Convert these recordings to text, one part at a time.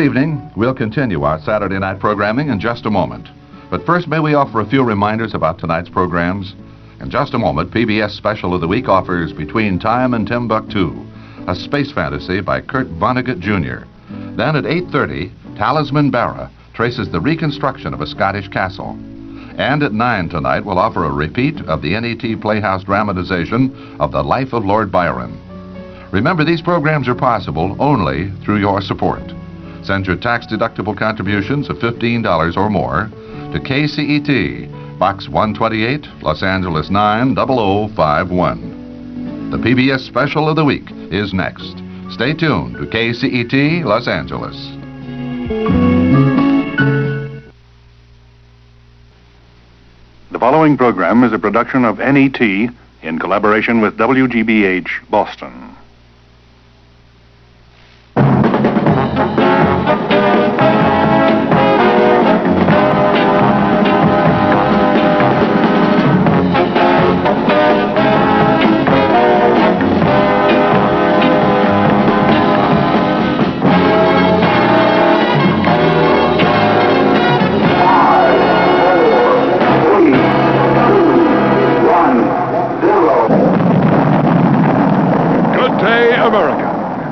Good evening. We'll continue our Saturday night programming in just a moment. But first, may we offer a few reminders about tonight's programs? In just a moment, PBS Special of the Week offers Between Time and Timbuktu, a space fantasy by Kurt Vonnegut Jr. Then at 8:30, Talisman Barra traces the reconstruction of a Scottish castle. And at 9 tonight, we'll offer a repeat of the NET Playhouse dramatization of The Life of Lord Byron. Remember, these programs are possible only through your support. Send your tax-deductible contributions of $15 or more to KCET, Box 128, Los Angeles 90051. The PBS Special of the Week is next. Stay tuned to KCET, Los Angeles. The following program is a production of NET in collaboration with WGBH, Boston.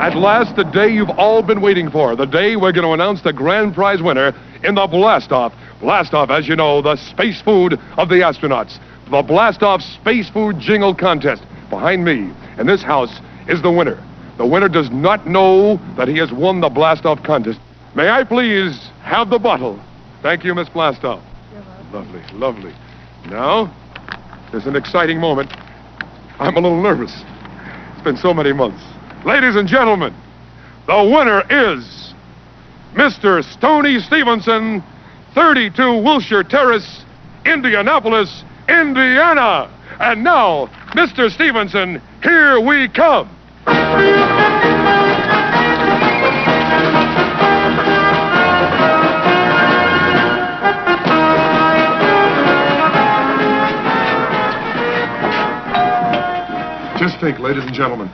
At last, the day you've all been waiting for. The day we're going to announce the grand prize winner in the Blast-Off. Blast-Off, as you know, the space food of the astronauts. The Blast-Off Space Food Jingle Contest. Behind me, in this house, is the winner. The winner does not know that he has won the Blast-Off contest. May I please have the bottle? Thank you, Miss Blast-Off. Lovely, lovely. Now, there's an exciting moment. I'm a little nervous. It's been so many months. Ladies and gentlemen, the winner is Mr. Stoney Stevenson, 32 Wilshire Terrace, Indianapolis, Indiana. And now, Mr. Stevenson, here we come. Just think, ladies and gentlemen,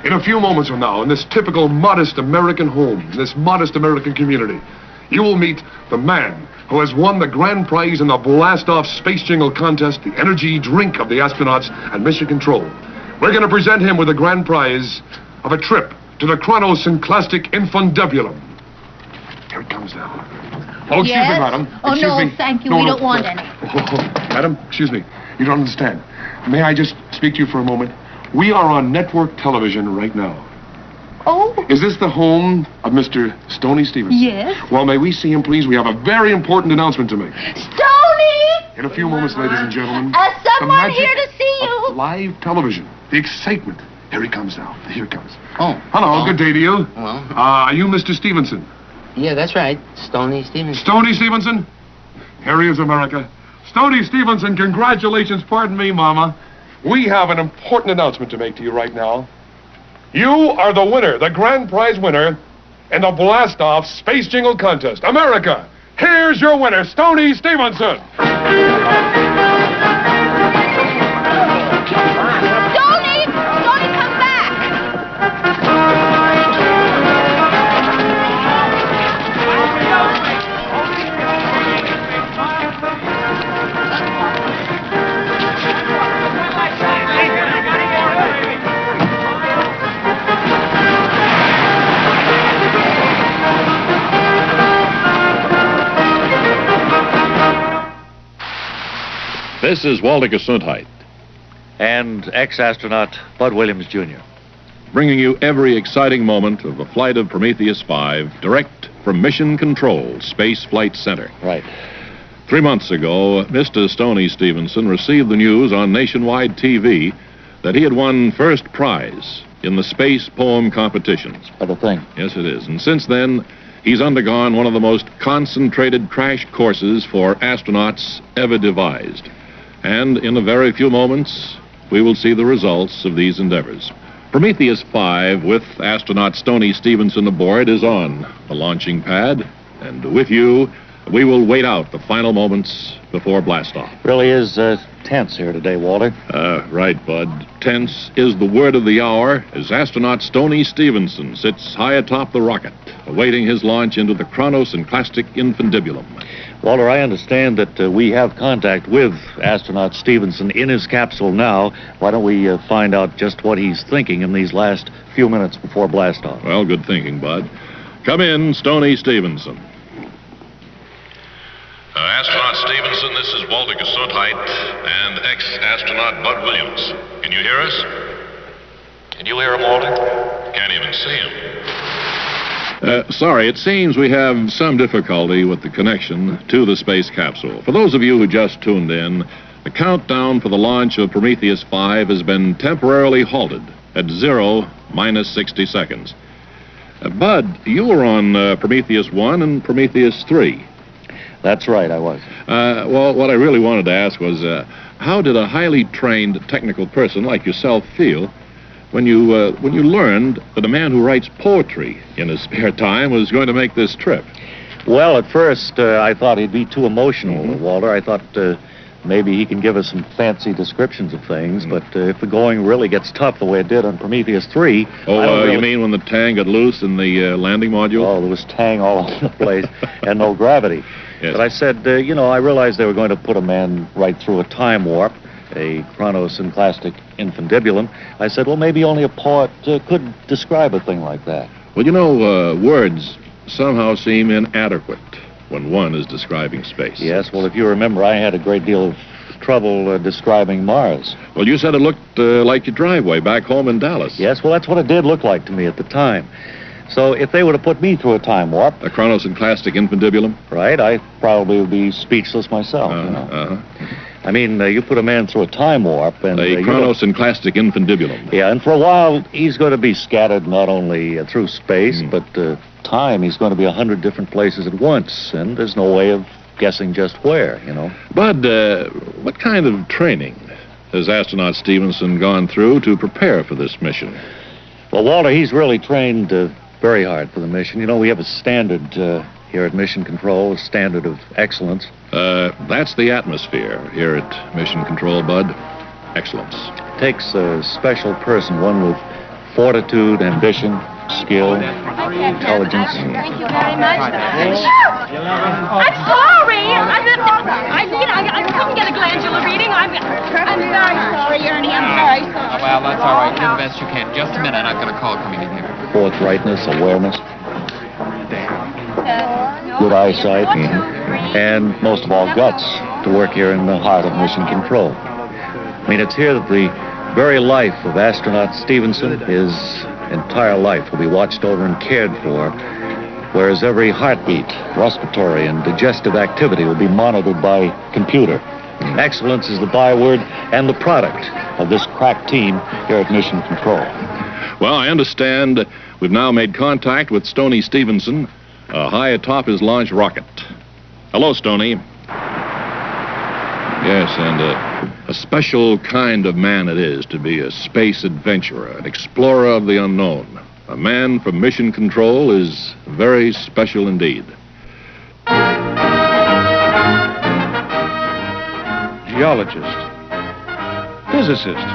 in a few moments from now, in this typical modest American home, in this modest American community, you will meet the man who has won the grand prize in the Blast-Off Space Jingle Contest, the energy drink of the astronauts and Mission Control. We're going to present him with the grand prize of a trip to the Chronosynclastic Infundibulum. Here it comes now. Oh, excuse me, madam. Oh, Excuse no, me. thank you. We don't want any. Madam, excuse me. You don't understand. May I just speak to you for a moment? We are on network television right now. Oh? Is this the home of Mr. Stoney Stevenson? Yes. Well, may we see him, please? We have a very important announcement to make. Stoney! In a few moments, ladies and gentlemen. Someone here to see you. Live television. The excitement. Here he comes now. Here he comes. Oh. Hello, good day to you. Well. Are you Mr. Stevenson? Yeah, that's right. Stoney Stevenson. Stoney Stevenson? Here he is, America. Stoney Stevenson, congratulations. Pardon me, Mama. We have an important announcement to make to you right now. You are the winner, the grand prize winner, in the Blast-Off Space Jingle Contest. America, here's your winner, Stoney Stevenson. Stoney! Stoney, come back! This is Walter Gesundheit, and ex-astronaut Bud Williams, Jr. bringing you every exciting moment of the flight of Prometheus 5, direct from Mission Control, Space Flight Center. Right. 3 months ago, Mr. Stoney Stevenson received the news on nationwide TV that he had won first prize in the space poem competitions. What a thing. Yes, it is. And since then, he's undergone one of the most concentrated crash courses for astronauts ever devised. And in a very few moments, we will see the results of these endeavors. Prometheus 5, with astronaut Stoney Stevenson aboard, is on the launching pad. And with you, We will wait out the final moments before blastoff. Really is tense here today, Walter. Right, Bud. Tense is the word of the hour as astronaut Stoney Stevenson sits high atop the rocket, awaiting his launch into the Kronos and Clastic Infundibulum. Walter, I understand that we have contact with astronaut Stevenson in his capsule now. Why don't we find out just what he's thinking in these last few minutes before blastoff? Well, good thinking, Bud. Come in, Stoney Stevenson. Astronaut Stevenson, this is Walter Gesundheit and ex-astronaut Bud Williams. Can you hear us? Can you hear him, Walter? Can't even see him. Sorry, it seems we have some difficulty with the connection to the space capsule. For those of you who just tuned in, the countdown for the launch of Prometheus 5 has been temporarily halted at 0 minus 60 seconds. Bud, you were on Prometheus 1 and Prometheus 3. That's right, I was. Well, what I really wanted to ask was, how did a highly trained technical person like yourself feel when you learned that a man who writes poetry in his spare time was going to make this trip? Well, at first, I thought he'd be too emotional, Walter. I thought maybe he can give us some fancy descriptions of things, but if the going really gets tough the way it did on Prometheus 3... You mean when the tang got loose in the landing module? Oh, there was tang all over the place and no gravity. Yes. But I said, I realized they were going to put a man right through a time warp, a Kronos and Clastic Infundibulum. I said, well, maybe only a poet could describe a thing like that. Well, words somehow seem inadequate when one is describing space. Yes, well, if you remember, I had a great deal of trouble describing Mars. Well, you said it looked like your driveway back home in Dallas. Yes, well, that's what it did look like to me at the time. So if they were to put me through a time warp... A Kronos and Clastic Infundibulum? Right, I probably would be speechless myself, I mean, you put a man through a time warp and... A Kronos and Clastic Infundibulum. Yeah, and for a while, he's going to be scattered not only through space, but time. He's going to be 100 different places at once, and there's no way of guessing just where, Bud, what kind of training has astronaut Stevenson gone through to prepare for this mission? Well, Walter, he's really trained very hard for the mission. We have a standard here at Mission Control, a standard of excellence. That's the atmosphere here at Mission Control, Bud. Excellence. It takes a special person, one with fortitude, ambition, skill, intelligence. Thank you very much. I'm sorry. I couldn't get a glandular reading. I'm very sorry, Ernie. I'm very sorry. Well, that's all right. Do the best you can. Just a minute. I've got a call coming in here. Forthrightness, awareness, good eyesight, and most of all, guts to work here in the heart of Mission Control. I mean, it's here that the very life of astronaut Stevenson, his entire life, will be watched over and cared for, whereas every heartbeat, respiratory, and digestive activity will be monitored by computer. Excellence is the byword and the product of this crack team here at Mission Control. Well, I understand we've now made contact with Stoney Stevenson, high atop his launch rocket. Hello, Stoney. Yes, and a special kind of man it is to be a space adventurer, an explorer of the unknown. A man from Mission Control is very special indeed. Geologist, physicist,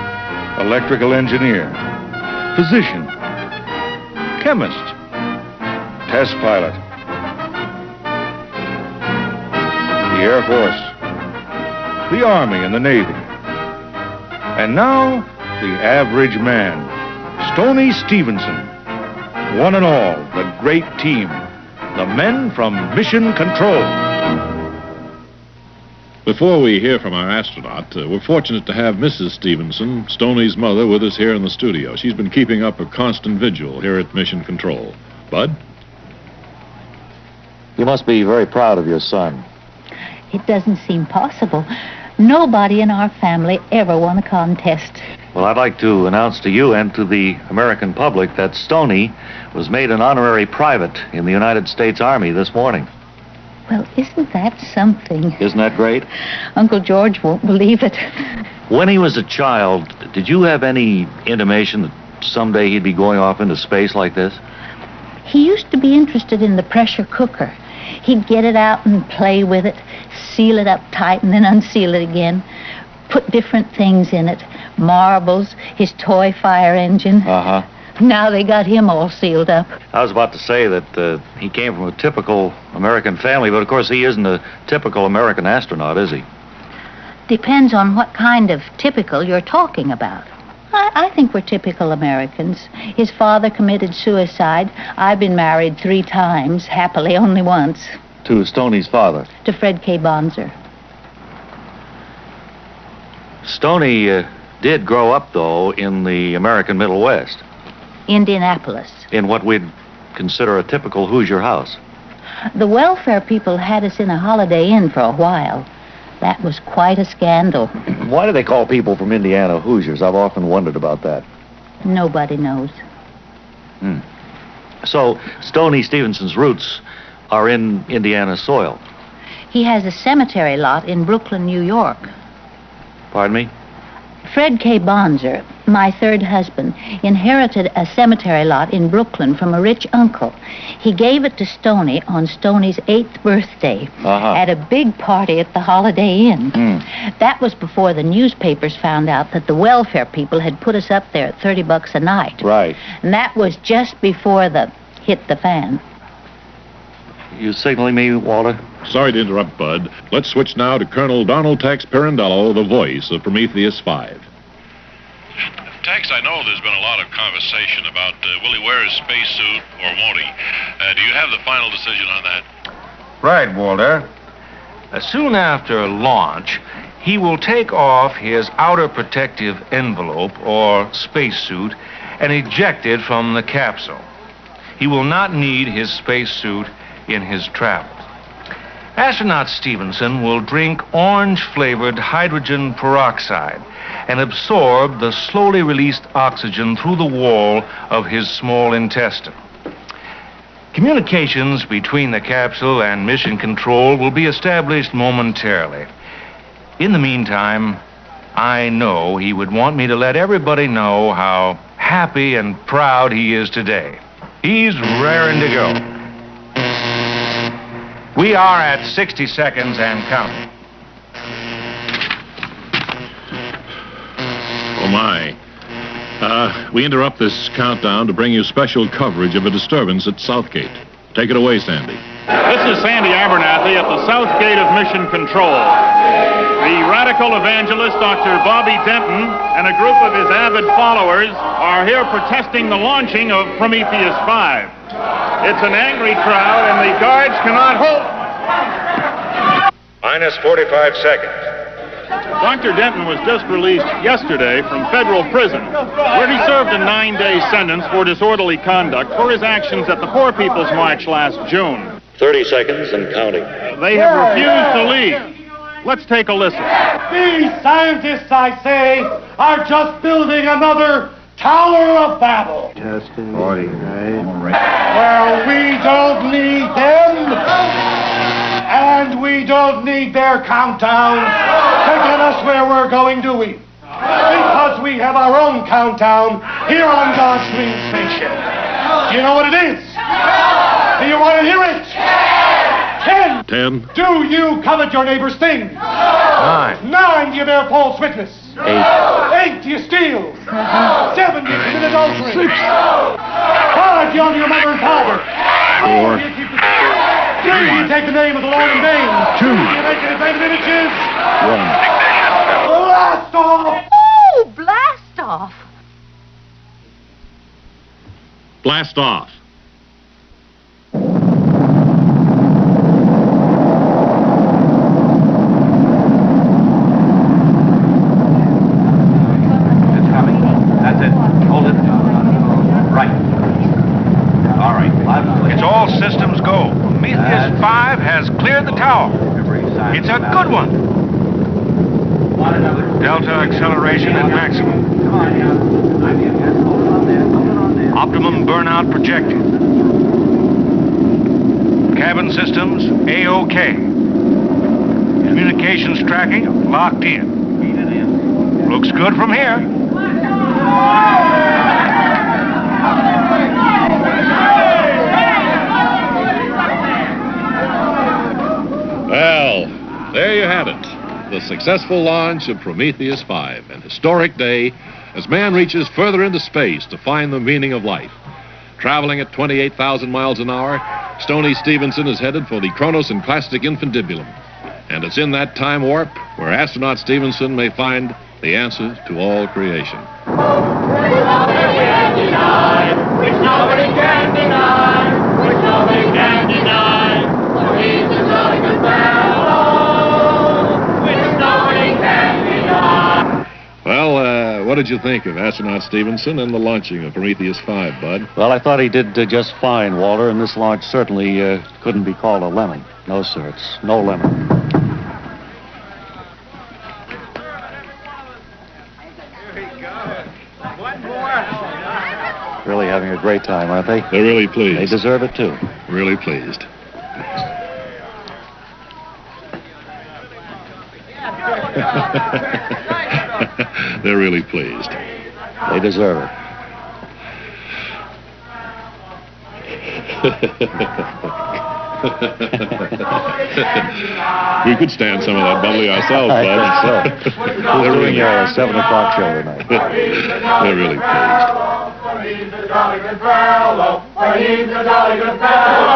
electrical engineer, physician, chemist, test pilot, the Air Force, the Army and the Navy. And now, the average man, Stoney Stevenson. One and all, the great team, the men from Mission Control. Before we hear from our astronaut, we're fortunate to have Mrs. Stevenson, Stoney's mother, with us here in the studio. She's been keeping up a constant vigil here at Mission Control. Bud? You must be very proud of your son. It doesn't seem possible. Nobody in our family ever won a contest. Well, I'd like to announce to you and to the American public that Stoney was made an honorary private in the United States Army this morning. Well, isn't that something? Isn't that great? Uncle George won't believe it. When he was a child, did you have any intimation that someday he'd be going off into space like this? He used to be interested in the pressure cooker. He'd get it out and play with it, seal it up tight and then unseal it again, put different things in it, marbles, his toy fire engine. Uh-huh. Now they got him all sealed up. I was about to say that he came from a typical American family, but of course he isn't a typical American astronaut, is he? Depends on what kind of typical you're talking about. I think we're typical Americans. His father committed suicide. I've been married 3 times, happily only once. To Stoney's father? To Fred K. Bonzer. Stoney did grow up, though, in the American Middle West. Indianapolis. In what we'd consider a typical Hoosier house. The welfare people had us in a Holiday Inn for a while. That was quite a scandal. Why do they call people from Indiana Hoosiers? I've often wondered about that. Nobody knows. So, Stoney Stevenson's roots are in Indiana soil. He has a cemetery lot in Brooklyn, New York. Pardon me? Fred K. Bonzer, my 3rd husband, inherited a cemetery lot in Brooklyn from a rich uncle. He gave it to Stoney on Stoney's 8th birthday at a big party at the Holiday Inn. That was before the newspapers found out that the welfare people had put us up there at $30 a night. Right. And that was just before the hit the fan. You signaling me, Walter? Sorry to interrupt, Bud. Let's switch now to Colonel Donald Tex Pirandello, the voice of Prometheus 5. Tex, I know there's been a lot of conversation about will he wear his spacesuit or won't he? Do you have the final decision on that? Right, Walter. Soon after launch, he will take off his outer protective envelope or spacesuit and eject it from the capsule. He will not need his spacesuit in his travels. Astronaut Stevenson will drink orange-flavored hydrogen peroxide and absorb the slowly released oxygen through the wall of his small intestine. Communications between the capsule and mission control will be established momentarily. In the meantime, I know he would want me to let everybody know how happy and proud he is today. He's raring to go. We are at 60 seconds and counting. Oh, my. We interrupt this countdown to bring you special coverage of a disturbance at Southgate. Take it away, Sandy. This is Sandy Abernathy at the South Gate of Mission Control. The radical evangelist, Dr. Bobby Denton, and a group of his avid followers are here protesting the launching of Prometheus 5. It's an angry crowd, and the guards cannot hold. Minus 45 seconds. Dr. Denton was just released yesterday from federal prison, where he served a 9-day sentence for disorderly conduct for his actions at the Poor People's March last June. 30 seconds and counting. They have refused to leave. Let's take a listen. These scientists, I say, are just building another Tower of Babel. Testing. 40, right? Well, we don't need them, and we don't need their countdown to get us where we're going, do we? Because we have our own countdown here on God's green spaceship. Do you know what it is? Do you want to hear it? 10. 10. Do you covet your neighbor's thing? 9. 9, do you bear false witness? 8. 8, do you steal? 7, do you commit adultery? 6. 5, do you honor your mother and father? 4. 3, do you take the name of the Lord in vain? 2. Do you make any graven images? 1. Blast off! Oh, blast off! Blast off. That's it. Hold it. Right. All right. It's all systems go. Prometheus 5 has cleared the tower. It's a good one. Delta acceleration at maximum. Optimum burnout projected. Cabin systems A-OK. Communications tracking locked in. Looks good from here. There you have it. The successful launch of Prometheus 5, an historic day as man reaches further into space to find the meaning of life. Traveling at 28,000 miles an hour, Stoney Stevenson is headed for the Kronos and Plastic Infundibulum. And it's in that time warp where astronaut Stevenson may find the answer to all creation. Which nobody can deny, which nobody can deny, for he's a jolly good fellow, which nobody can deny. Well, what did you think of astronaut Stevenson and the launching of Prometheus 5, Bud? Well, I thought he did just fine, Walter, and this launch certainly couldn't be called a lemon. No, sir, it's no lemon. Really having a great time, aren't they? They're really pleased. They deserve it, too. Really pleased. They're really pleased. They deserve it. We could stand some of that bubbly ourselves, Bud. I think so. We're doing a 7 o'clock show tonight. They're really pleased. He's a jolly good fellow, he's a jolly good fellow.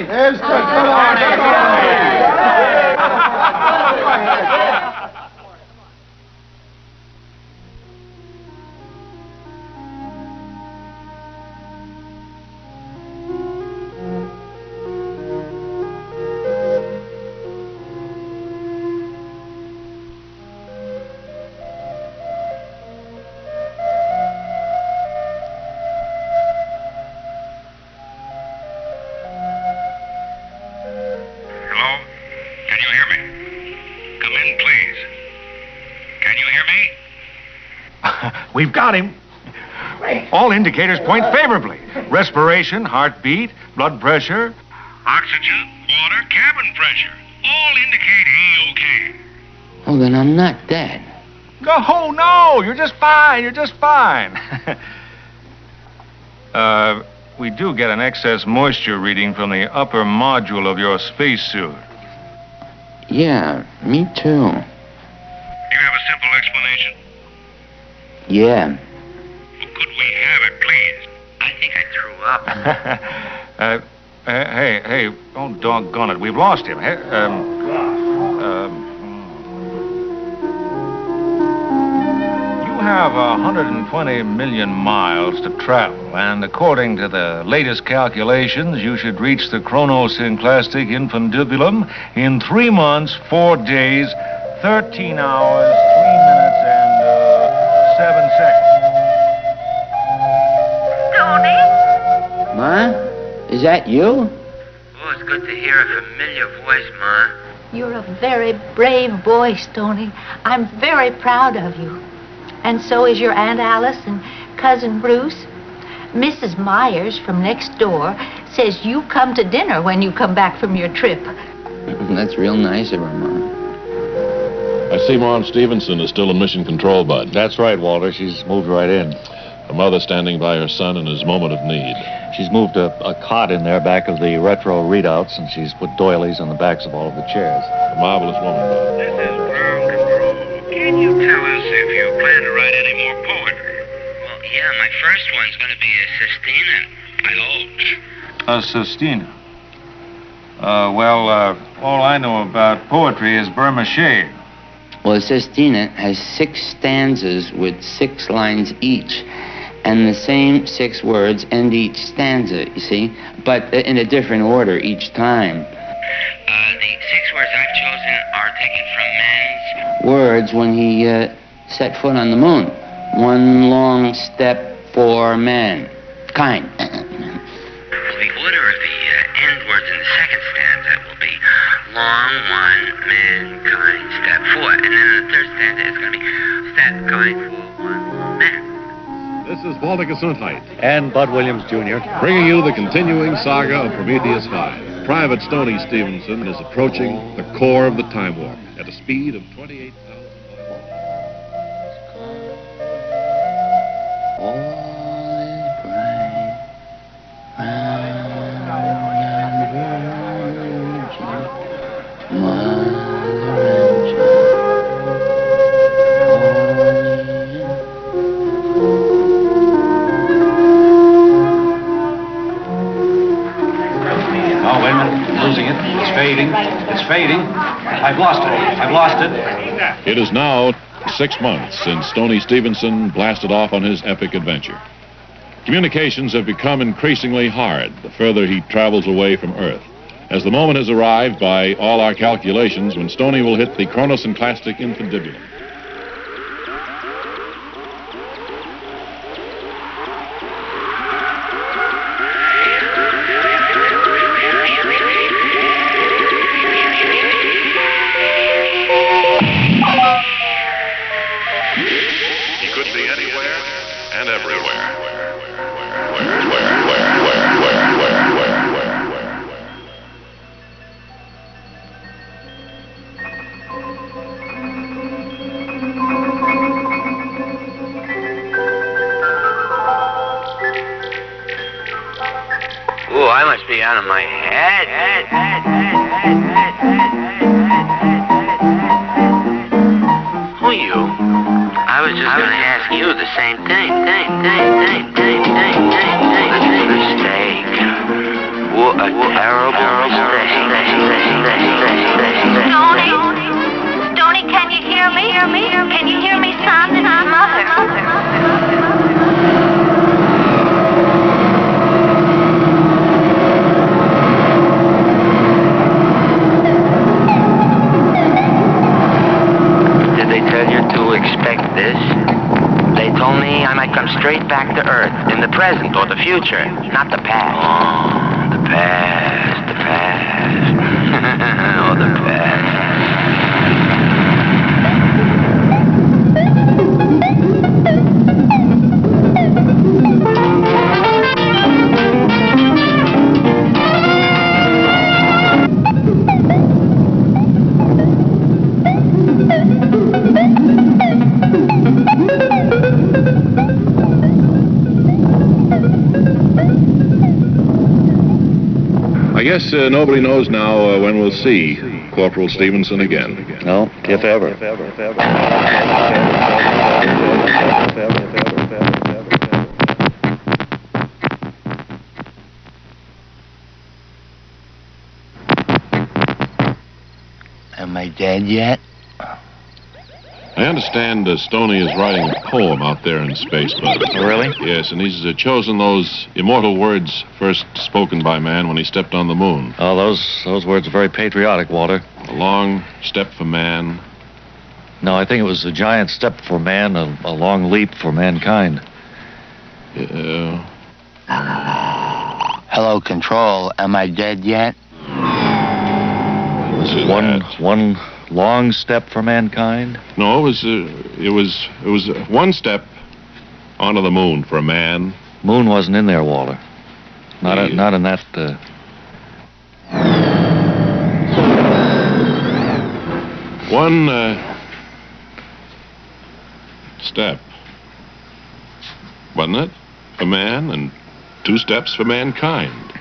There's the We've got him. All indicators point favorably. Respiration, heartbeat, blood pressure. Oxygen, water, cabin pressure. All indicate A-OK. Oh, then I'm not dead. Oh, no, you're just fine. You're just fine. We do get an excess moisture reading from the upper module of your spacesuit. Yeah, me too. Do you have a simple explanation? Yeah. Well, could we have it, please? I think I threw up. Hey, oh, doggone it. We've lost him. You have 120 million miles to travel, and according to the latest calculations, you should reach the Kronos and Plastic Infundibulum in 3 months, 4 days, 13 hours, 3 minutes, and 7 seconds. Tony? Ma? Is that you? Oh, it's good to hear a familiar voice, Ma. You're a very brave boy, Stoney. I'm very proud of you. And so is your Aunt Alice and Cousin Bruce. Mrs. Myers from next door says you come to dinner when you come back from your trip. That's real nice of her, Ma. I see Mom Stevenson is still in mission control, Bud. That's right, Walter. She's moved right in. Her mother standing by her son in his moment of need. She's moved a cot in there back of the retro readouts, and she's put doilies on the backs of all of the chairs. A marvelous woman, Bud. This is ground control. Can you tell us if you plan to write any more poetry? Well, yeah, my first one's going to be a sestina, I hope. A sestina. All I know about poetry is Burma-shade. Well, the sestina has 6 stanzas with 6 lines each. And the same 6 words end each stanza, you see? But in a different order each time. The 6 words I've chosen are taken from men's Words when he set foot on the moon. 1 long step for mankind. The order of the end words in the second stanza will be long one, mankind, step 4. And then in the third stanza it's going to be step kind for 1 man. This is Walter Gesundheit. And Bud Williams, Jr. Bringing you the continuing saga of Prometheus 5. Private Stoney Stevenson is approaching the core of the time warp at a speed of 28,000 miles. All is bright round wait a minute. I'm losing it. It's fading. It's fading. I've lost it. I've lost it. It is now 6 months since Stoney Stevenson blasted off on his epic adventure. Communications have become increasingly hard the further he travels away from Earth, as the moment has arrived by all our calculations when Stoney will hit the chronosynclastic infundibulum. He could be anywhere and everywhere. Ooh, I must be out of my head. Who are you? I was just going to ask you the same thing. Mistake. What a terrible Stoney? Stoney, can you hear me? Can you hear me, son? This is Mother. Did they tell you to expect this? They told me I might come straight back to Earth in the present or the future, not the past. Oh, the past. Oh, the past. I guess nobody knows now when we'll see Corporal Stevenson again. No, if ever. Am I dead yet? I understand Stoney is writing a poem out there in space, Bud. Really? Yes, and he's chosen those immortal words first spoken by man when he stepped on the moon. Oh, those words are very patriotic, Walter. A long step for man. No, I think it was a giant step for man, a long leap for mankind. Hello, Control. Am I dead yet? It was one long step for mankind? No, it was one step onto the moon for a man. Moon wasn't in there, Walter. Not in that. One step, wasn't it, for man, and 2 steps for mankind.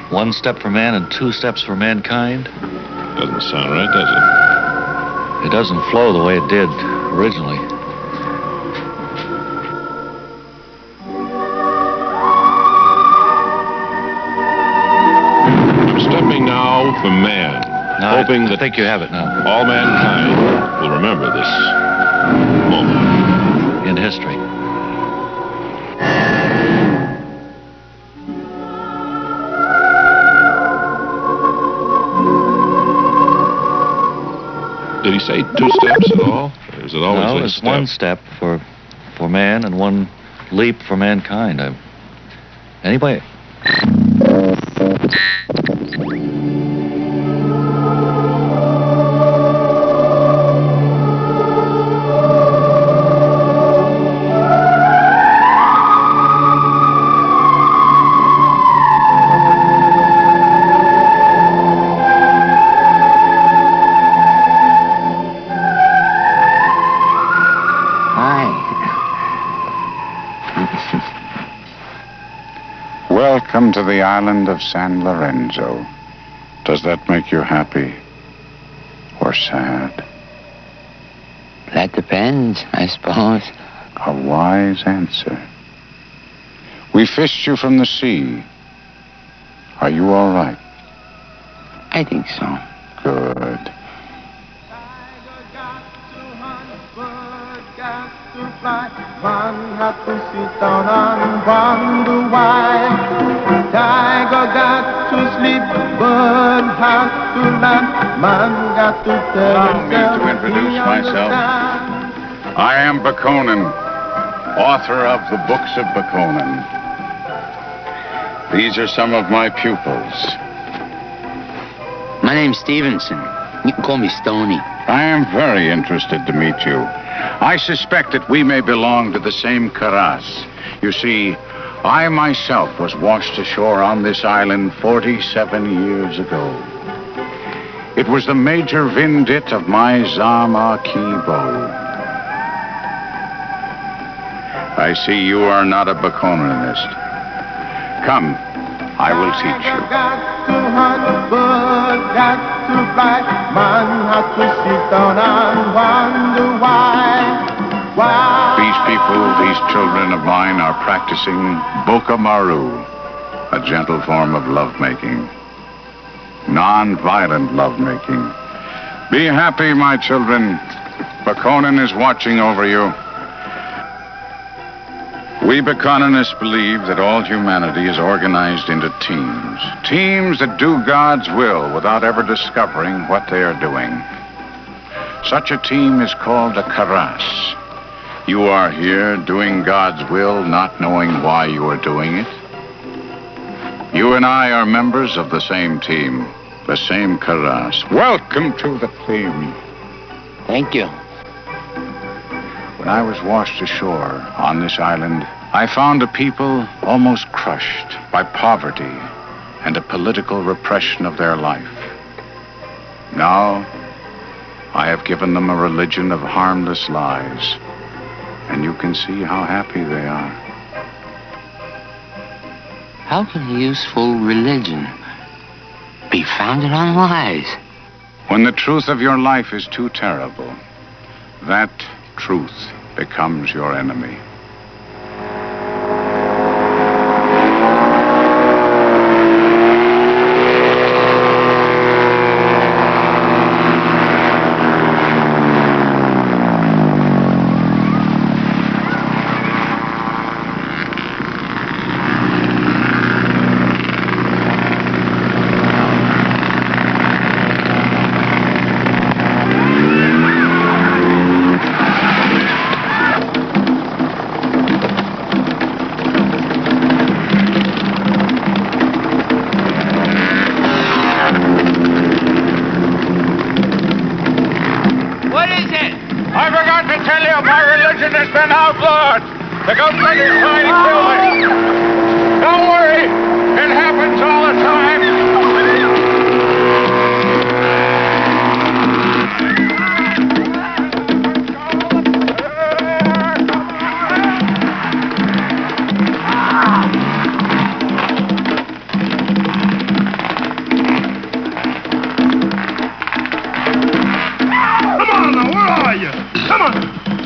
One step for man and 2 steps for mankind? Doesn't sound right, does it? It doesn't flow the way it did originally. Stepping now for man, hoping that I think you have it now. All mankind will remember this moment in history. Did he say 2 steps at all? Or is it always no, it's one step for man and 1 leap for mankind. Anybody? Welcome to the island of San Lorenzo. Does that make you happy or sad? That depends, I suppose. A wise answer. We fished you from the sea, Are you all right? I think so. Good. One had to sit down and wonder why. Tiger got to sleep, bird had to land. Man got to tell Allow me to introduce myself. I am Bakonin, author of the Books of Bakonin. These are some of my pupils. My name's Stevenson. You can call me Stoney. I am very interested to meet you. I suspect that we may belong to the same Karas. You see, I myself was washed ashore on this island 47 years ago. It was the major vindit of my Zama Kibo. I see you are not a Bakoninist. Come, I will teach you. Got to hunt, bird got to fly. Man had to sit down and wonder why. These people, these children of mine, are practicing Bokamaru, a gentle form of lovemaking. Non-violent lovemaking. Be happy, my children. Bakonin is watching over you. We Bakoninists believe that all humanity is organized into teams. Teams that do God's will without ever discovering what they are doing. Such a team is called a Karas. You are here doing God's will, not knowing why you are doing it. You and I are members of the same team, the same Karas. Welcome to the team. Thank you. When I was washed ashore on this island, I found a people almost crushed by poverty and a political repression of their life. Now, I have given them a religion of harmless lies, and you can see how happy they are. How can a useful religion be founded on lies? When the truth of your life is too terrible, that truth becomes your enemy. The government is trying to kill me. Don't worry. It happens all the time. Come on now, where are you? Come on.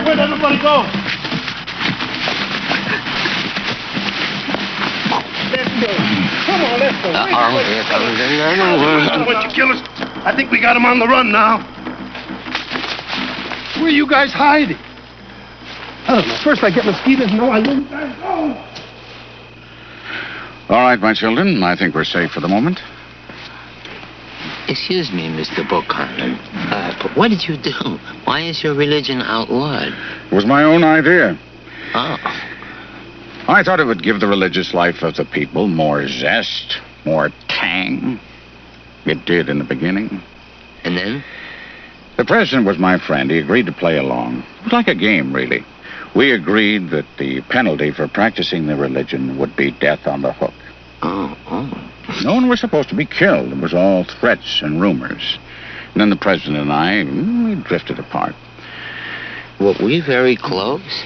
Where'd everybody go? Come on, let's go. Why don't you kill us? I think we got him on the run now. Where are you guys hiding? I don't know. First I get mosquitoes, now I lose. All right, my children. I think we're safe for the moment. Excuse me, Mr. Bakonin, but what did you do? Why is your religion outlawed? It was my own idea. Oh. I thought it would give the religious life of the people more zest, more tang. It did in the beginning. And then? The president was my friend. He agreed to play along. It was like a game, really. We agreed that the penalty for practicing the religion would be death on the hook. Oh. No one was supposed to be killed. It was all threats and rumors. And then the president and I, we drifted apart. Were we very close?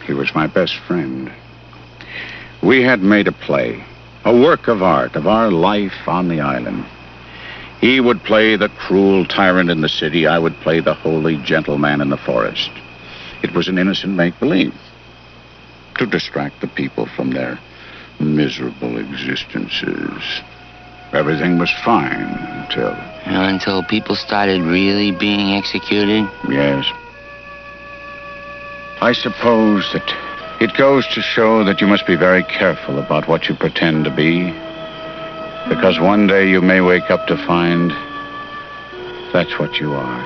He was my best friend. We had made a play, a work of art, of our life on the island. He would play the cruel tyrant in the city. I would play the holy gentleman in the forest. It was an innocent make-believe to distract the people from their miserable existences. Everything was fine until... Until people started really being executed? Yes. I suppose that it goes to show that you must be very careful about what you pretend to be, because one day you may wake up to find that's what you are.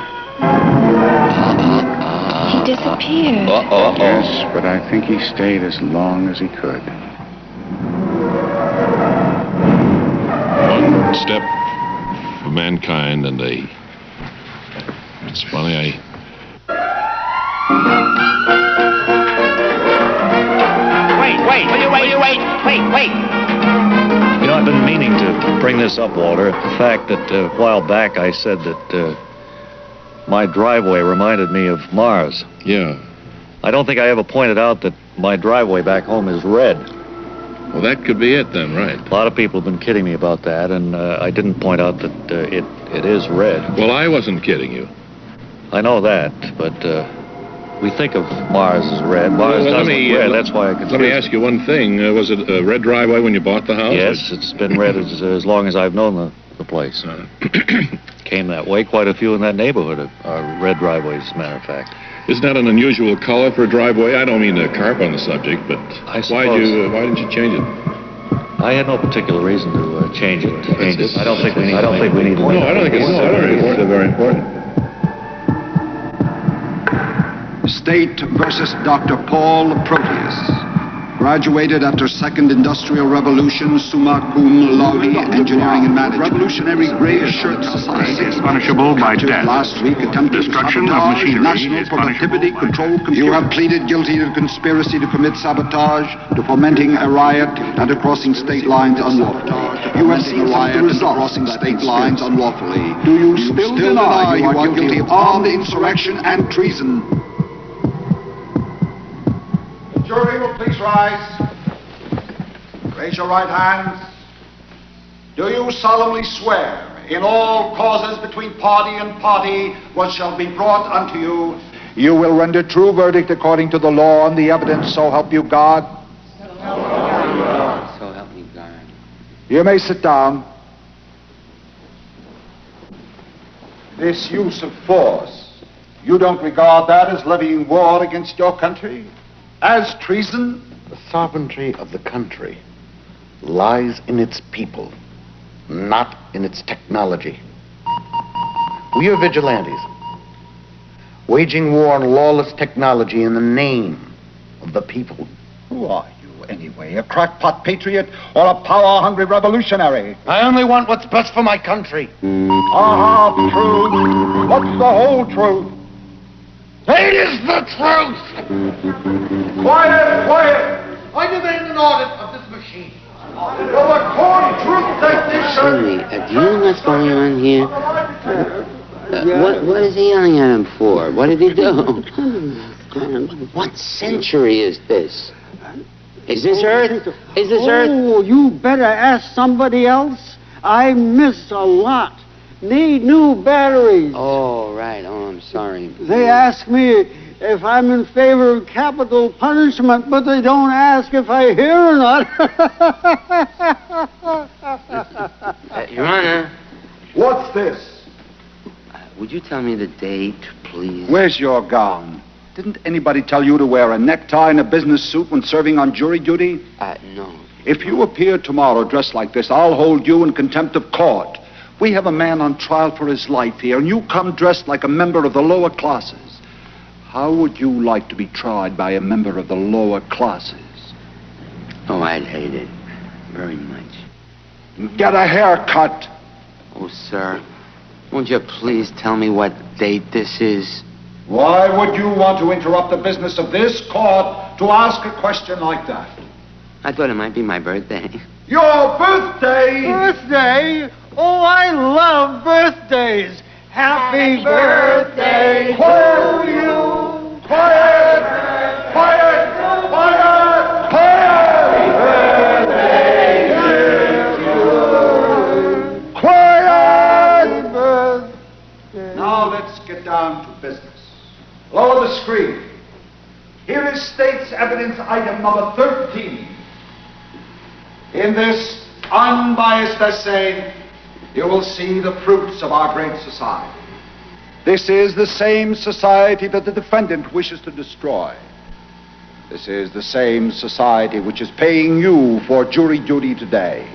He disappeared. Yes, but I think he stayed as long as he could. One step for mankind, and it's funny, Wait. You know, I've been meaning to bring this up, Walter. The fact that a while back I said that my driveway reminded me of Mars. Yeah. I don't think I ever pointed out that my driveway back home is red. Well, that could be it then, right? A lot of people have been kidding me about that, and I didn't point out that it is red. Well, I wasn't kidding you. I know that, but we think of Mars as red. Mars doesn't look red, that's why I confused. Let me ask you one thing. Was it a red driveway when you bought the house? Yes, it's been red as long as I've known the place. Came that way. Quite a few in that neighborhood are red driveways, as a matter of fact. Isn't that an unusual color for a driveway? I don't mean to carp on the subject, but why didn't you change it? I had no particular reason to change it. I don't think we need. No, I don't think it's very important. State versus Dr. Paul Proteus. Graduated after Second Industrial Revolution, summa cum laude, engineering and management. Revolutionary gray shirt society is punishable by death. Last week attempted Destruction of sabotage, machinery national is productivity punishable by control death. computer. You have pleaded guilty to conspiracy to commit sabotage, to fomenting a riot, and to crossing state lines unlawfully. You have seen a riot and crossing state lines unlawfully. Do you still deny you are guilty of armed insurrection and treason? Jury will please rise. Raise your right hands. Do you solemnly swear in all causes between party and party what shall be brought unto you, you will render true verdict according to the law and the evidence, so help you God? So help me God. You may sit down. This use of force, you don't regard that as levying war against your country? As treason? The sovereignty of the country lies in its people, not in its technology. We are vigilantes, waging war on lawless technology in the name of the people. Who are you, anyway? A crackpot patriot or a power-hungry revolutionary? I only want what's best for my country. Half truth. What's the whole truth? It is the truth! Quiet! I demand an audit of this machine. Will the court truth technician? Henry, do you know what's going on here? What is he yelling at him for? What did he do? What century is this? Is this Earth? Is this Earth? Oh, you better ask somebody else. I miss a lot. Need new batteries. Oh, right. Oh, I'm sorry. They ask me if I'm in favor of capital punishment, but they don't ask if I hear or not. Your Honor. What's this? Would you tell me the date, please? Where's your gown? Didn't anybody tell you to wear a necktie and a business suit when serving on jury duty? No. If you appear tomorrow dressed like this, I'll hold you in contempt of court. We have a man on trial for his life here, and you come dressed like a member of the lower classes. How would you like to be tried by a member of the lower classes? Oh, I'd hate it. Very much. Get a haircut. Oh, sir. Won't you please tell me what date this is? Why would you want to interrupt the business of this court to ask a question like that? I thought it might be my birthday. Your birthday? Birthday? Oh, I love birthdays. Happy birthday to you. Quiet! Quiet! Quiet! Happy birthday to you. Quiet! Now let's get down to business. Lower the screen. Here is State's Evidence Item number 13. In this unbiased essay, you will see the fruits of our great society. This is the same society that the defendant wishes to destroy. This is the same society which is paying you for jury duty today.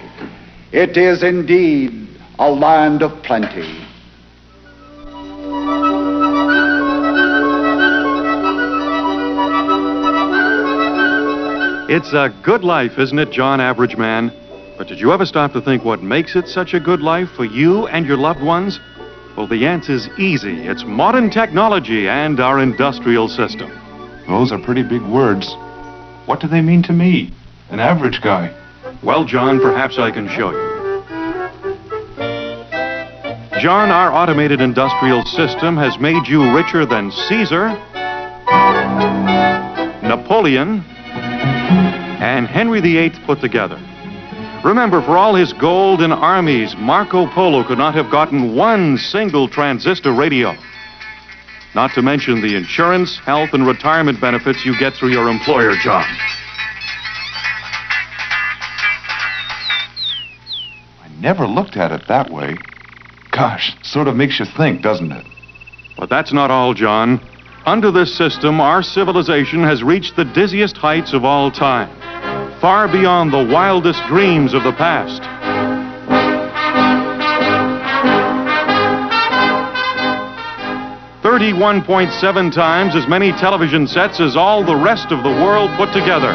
It is indeed a land of plenty. It's a good life, isn't it, John, average man? But did you ever stop to think what makes it such a good life for you and your loved ones? Well, the answer's easy. It's modern technology and our industrial system. Those are pretty big words. What do they mean to me, an average guy? Well, John, perhaps I can show you. John, our automated industrial system has made you richer than Caesar, Napoleon, and Henry VIII put together. Remember, for all his gold and armies, Marco Polo could not have gotten one single transistor radio. Not to mention the insurance, health, and retirement benefits you get through your employer, John. I never looked at it that way. Gosh, sort of makes you think, doesn't it? But that's not all, John. Under this system, our civilization has reached the dizziest heights of all time, far beyond the wildest dreams of the past. $31.7 times as many television sets as all the rest of the world put together.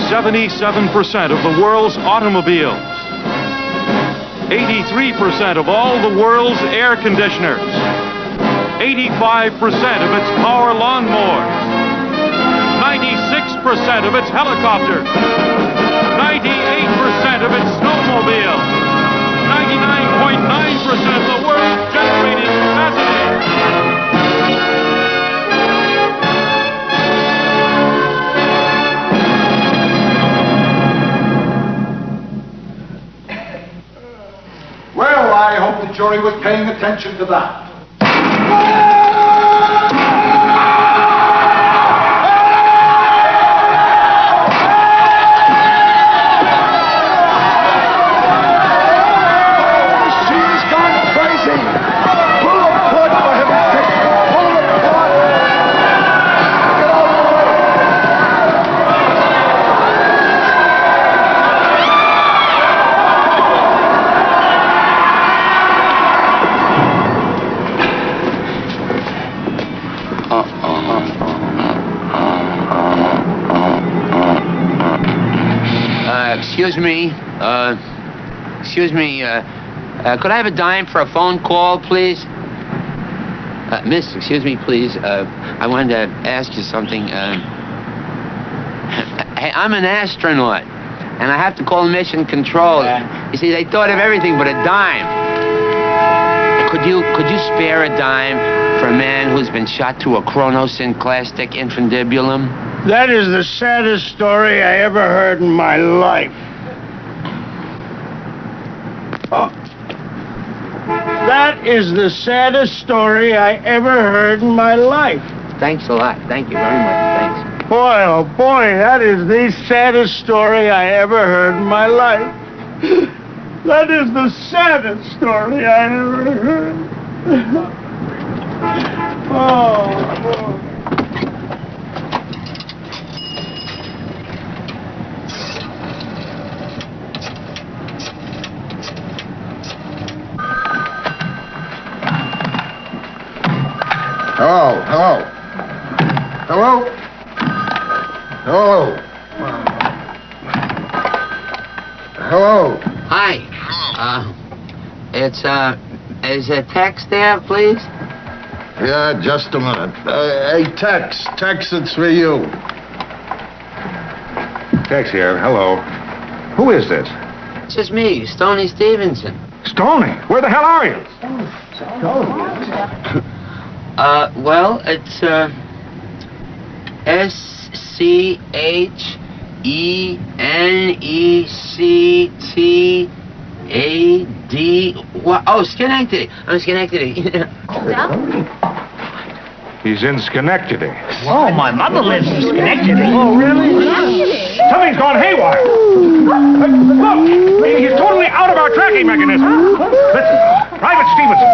77% of the world's automobiles. 83% of all the world's air conditioners. 85% of its power lawnmowers. 96% of its helicopters. 98% of its snowmobiles. 99.9% of the world's generating capacity. Well, I hope the jury was paying attention to that. Excuse me, could I have a dime for a phone call, please? Miss, excuse me, please. I wanted to ask you something. Hey, I'm an astronaut, and I have to call Mission Control. You see, they thought of everything but a dime. Could you spare a dime for a man who's been shot through a chronosynclastic infundibulum? That is the saddest story I ever heard in my life. That is the saddest story I ever heard in my life. Thanks a lot. Thank you very much. Thanks. Boy, oh boy, that is the saddest story I ever heard in my life. That is the saddest story I ever heard. Oh, boy. Hello, hello. Hello? Hello? Hello? Hi. Is a Tex there, please? Yeah, just a minute. Hey, Tex. Tex, it's for you. Tex here. Hello. Who is this? This is me, Stoney Stevenson. Stoney? Where the hell are you? Well, it's, SCHENECTAD. Oh, Schenectady. I'm Schenectady. He's in Schenectady. Oh, my mother lives in Schenectady. Oh, really? Something's gone haywire. Look, he's totally out of our tracking mechanism. Listen, Private Stevenson.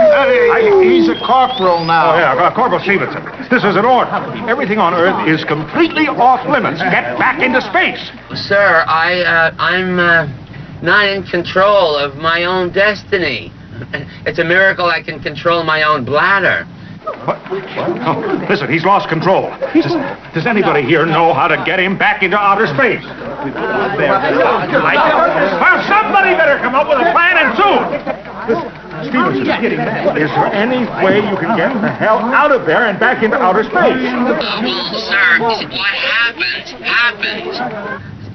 He's a corporal now. Oh, yeah, Corporal Stevenson. This is an order. Everything on Earth is completely off limits. Get back into space. Sir, I'm not in control of my own destiny. It's a miracle I can control my own bladder. What? Oh, listen, he's lost control. Does anybody here know how to get him back into outer space? Well, somebody better come up with a plan, and soon. Stevenson, is there any way you can get the hell out of there and back into outer space? Well, sir, what happens.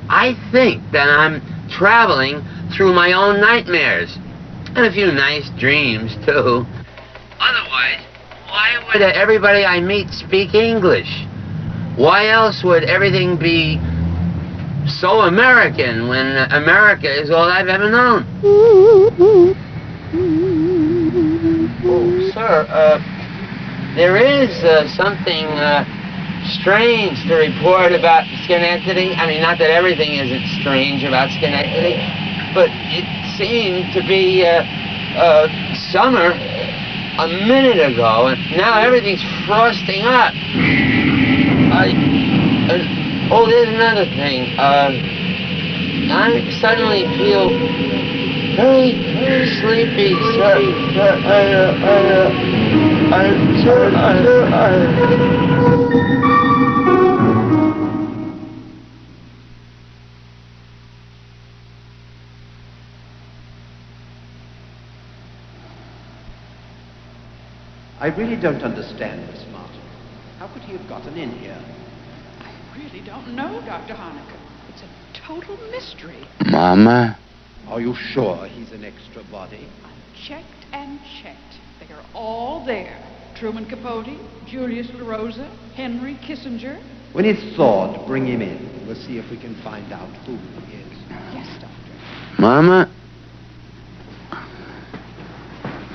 I think that I'm traveling through my own nightmares. And a few nice dreams, too. Otherwise, why would everybody I meet speak English? Why else would everything be so American when America is all I've ever known? Oh, sir, there is something strange to report about Schenectady. I mean, not that everything isn't strange about Schenectady, but it seemed to be summer a minute ago, and now everything's frosting up. Oh, there's another thing. I suddenly feel very, very sleepy, I really don't understand this, Martin. How could he have gotten in here? I really don't know, Dr. Vonnegut. It's a total mystery. Mama? Are you sure he's an extra body? I've checked and checked. They are all there. Truman Capote, Julius LaRosa, Henry Kissinger. When it's thawed, bring him in. We'll see if we can find out who he is. Yes, Doctor. Mama?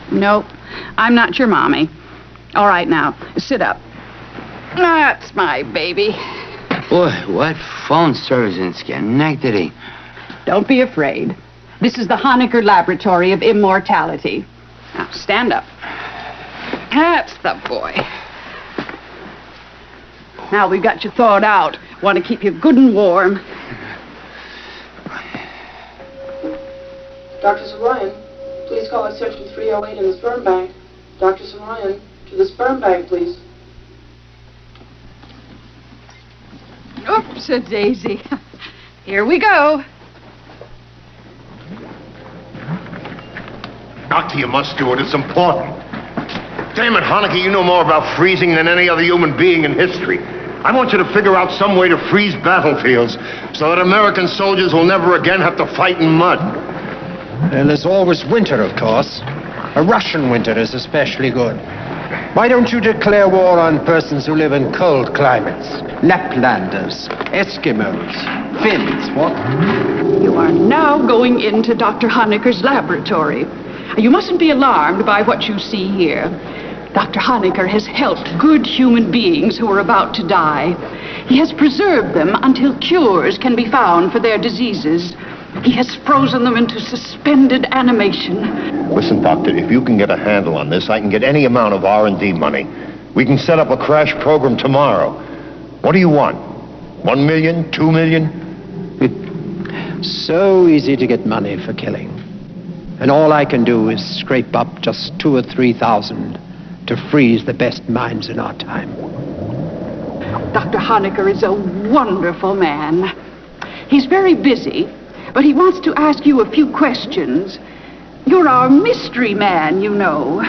Nope, I'm not your mommy. All right, now, sit up. That's my baby. Boy, what phone service in Schenectady? Don't be afraid. This is the Honecker Laboratory of Immortality. Now, stand up. That's the boy. Now we've got you thawed out. Want to keep you good and warm. Dr. Saroyan, please call extension 308 in the sperm bank. Dr. Saroyan, to the sperm bank, please. Oops-a-daisy. Here we go. Doctor, you must do it. It's important. Damn it, Honecker, you know more about freezing than any other human being in history. I want you to figure out some way to freeze battlefields so that American soldiers will never again have to fight in mud. And there's always winter, of course. A Russian winter is especially good. Why don't you declare war on persons who live in cold climates? Laplanders, Eskimos, Finns, what? You are now going into Dr. Honecker's laboratory. You mustn't be alarmed by what you see here. Dr. Honecker has helped good human beings who are about to die. He has preserved them until cures can be found for their diseases. He has frozen them into suspended animation. Listen, Doctor, if you can get a handle on this, I can get any amount of R&D money. We can set up a crash program tomorrow. What do you want? 1 million? 2 million? So easy to get money for killing. And all I can do is scrape up just 2,000 or 3,000 to freeze the best minds in our time. Dr. Honecker is a wonderful man. He's very busy, but he wants to ask you a few questions. You're our mystery man, you know.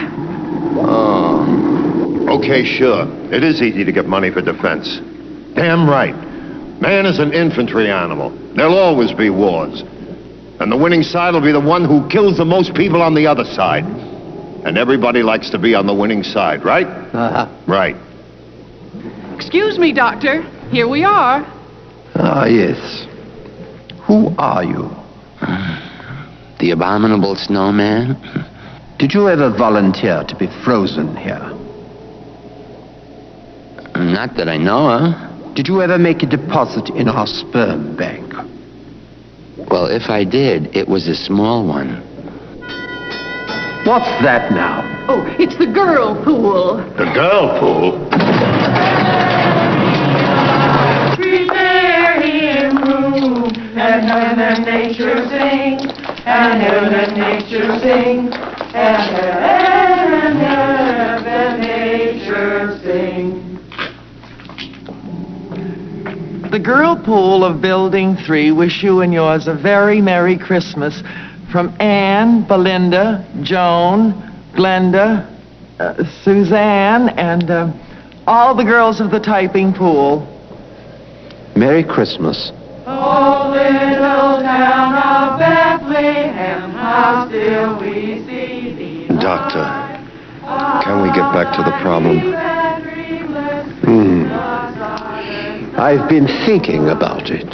Oh, okay, sure. It is easy to get money for defense. Damn right. Man is an infantry animal. There'll always be wars. And the winning side will be the one who kills the most people on the other side. And everybody likes to be on the winning side, right? Right. Excuse me, Doctor. Here we are. Ah, yes. Who are you? The abominable snowman? Did you ever volunteer to be frozen here? Not that I know of. Did you ever make a deposit in our sperm bank? Well, if I did, it was a small one. What's that now? Oh, it's the girl pool. The girl pool? Prepare him room, and hear the nature sing, and hear the nature sing, and hear the nature sing. The girl pool of Building 3 wish you and yours a very Merry Christmas from Anne, Belinda, Joan, Glenda, Suzanne, and all the girls of the typing pool. Merry Christmas. Oh, little town of Bethlehem, how still we see thee. Doctor, can we get back to the problem? I've been thinking about it.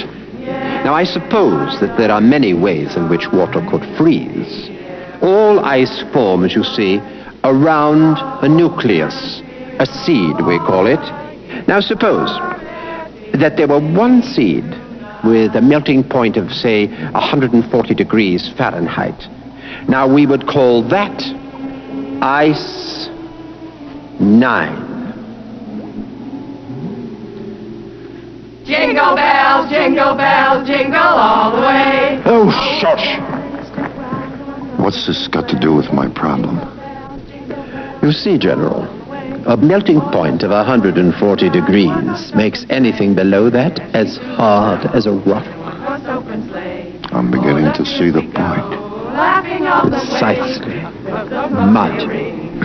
Now, I suppose that there are many ways in which water could freeze. All ice forms, you see, around a nucleus, a seed, we call it. Now, suppose that there were one seed with a melting point of, say, 140 degrees Fahrenheit. Now, we would call that ice 9. Jingle bells, jingle all the way. Oh, shush! What's this got to do with my problem? You see, General, a melting point of 140 degrees makes anything below that as hard as a rock. I'm beginning to see the point. Precisely. Mud.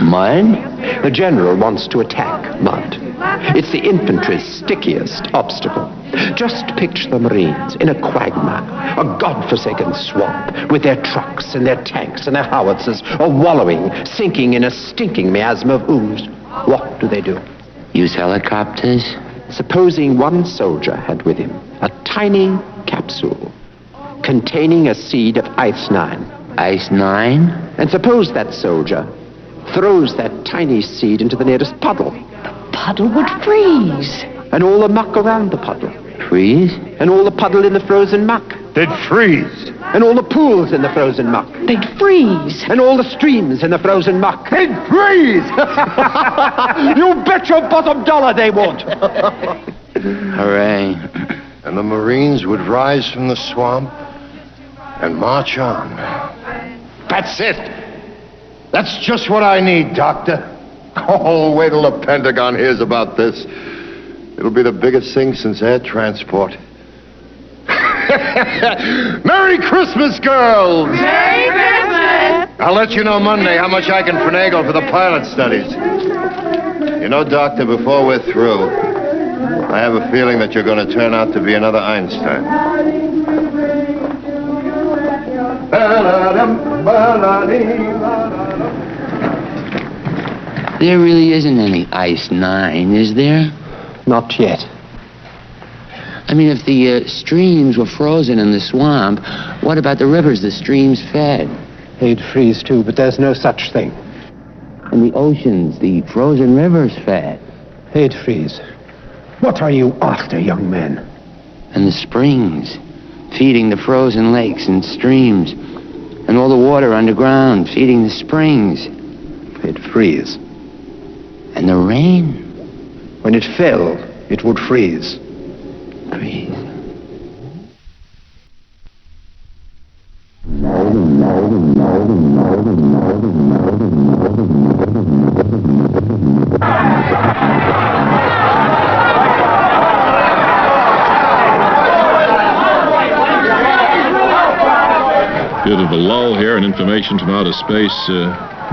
Mud? The General wants to attack mud. It's the infantry's stickiest obstacle. Just picture the Marines in a quagmire, a godforsaken swamp, with their trucks and their tanks and their howitzers, wallowing, sinking in a stinking miasma of ooze. What do? Use helicopters? Supposing one soldier had with him a tiny capsule containing a seed of ice 9. Ice 9? And suppose that soldier throws that tiny seed into the nearest puddle. Puddle would freeze. And all the muck around the puddle. Freeze? And all the puddle in the frozen muck. They'd freeze. And all the pools in the frozen muck. They'd freeze. And all the streams in the frozen muck. They'd freeze! You bet your bottom dollar they won't. Hooray. And the Marines would rise from the swamp and march on. That's it. That's just what I need, Doctor. Oh, wait till the Pentagon hears about this. It'll be the biggest thing since air transport. Merry Christmas, girls! Merry Christmas! I'll let you know Monday how much I can finagle for the pilot studies. You know, Doctor, before we're through, I have a feeling that you're going to turn out to be another Einstein. There really isn't any ice 9, is there? Not yet. I mean, if the streams were frozen in the swamp, what about the rivers the streams fed? They'd freeze too, but there's no such thing. And the oceans the frozen rivers fed? They'd freeze. What are you after, young man? And the springs, feeding the frozen lakes and streams. And all the water underground, feeding the springs. They'd freeze. And the rain? When it fell, it would freeze. Freeze. Bit of a lull here and information from outer space,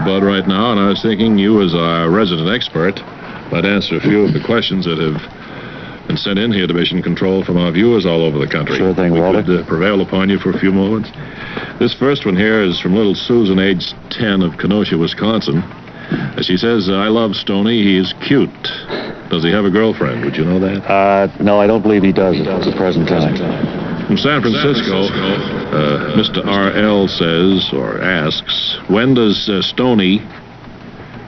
Bud, right now, and I was thinking you, as our resident expert, might answer a few of the questions that have been sent in here to Mission Control from our viewers all over the country. Sure thing, Walter. We could prevail upon you for a few moments. This first one here is from little Susan, age 10, of Kenosha, Wisconsin. She says, I love Stoney. He is cute. Does he have a girlfriend? Would you know that? No, I don't believe he does at the present time. From San Francisco, Mr. R.L. says, or asks, when does Stoney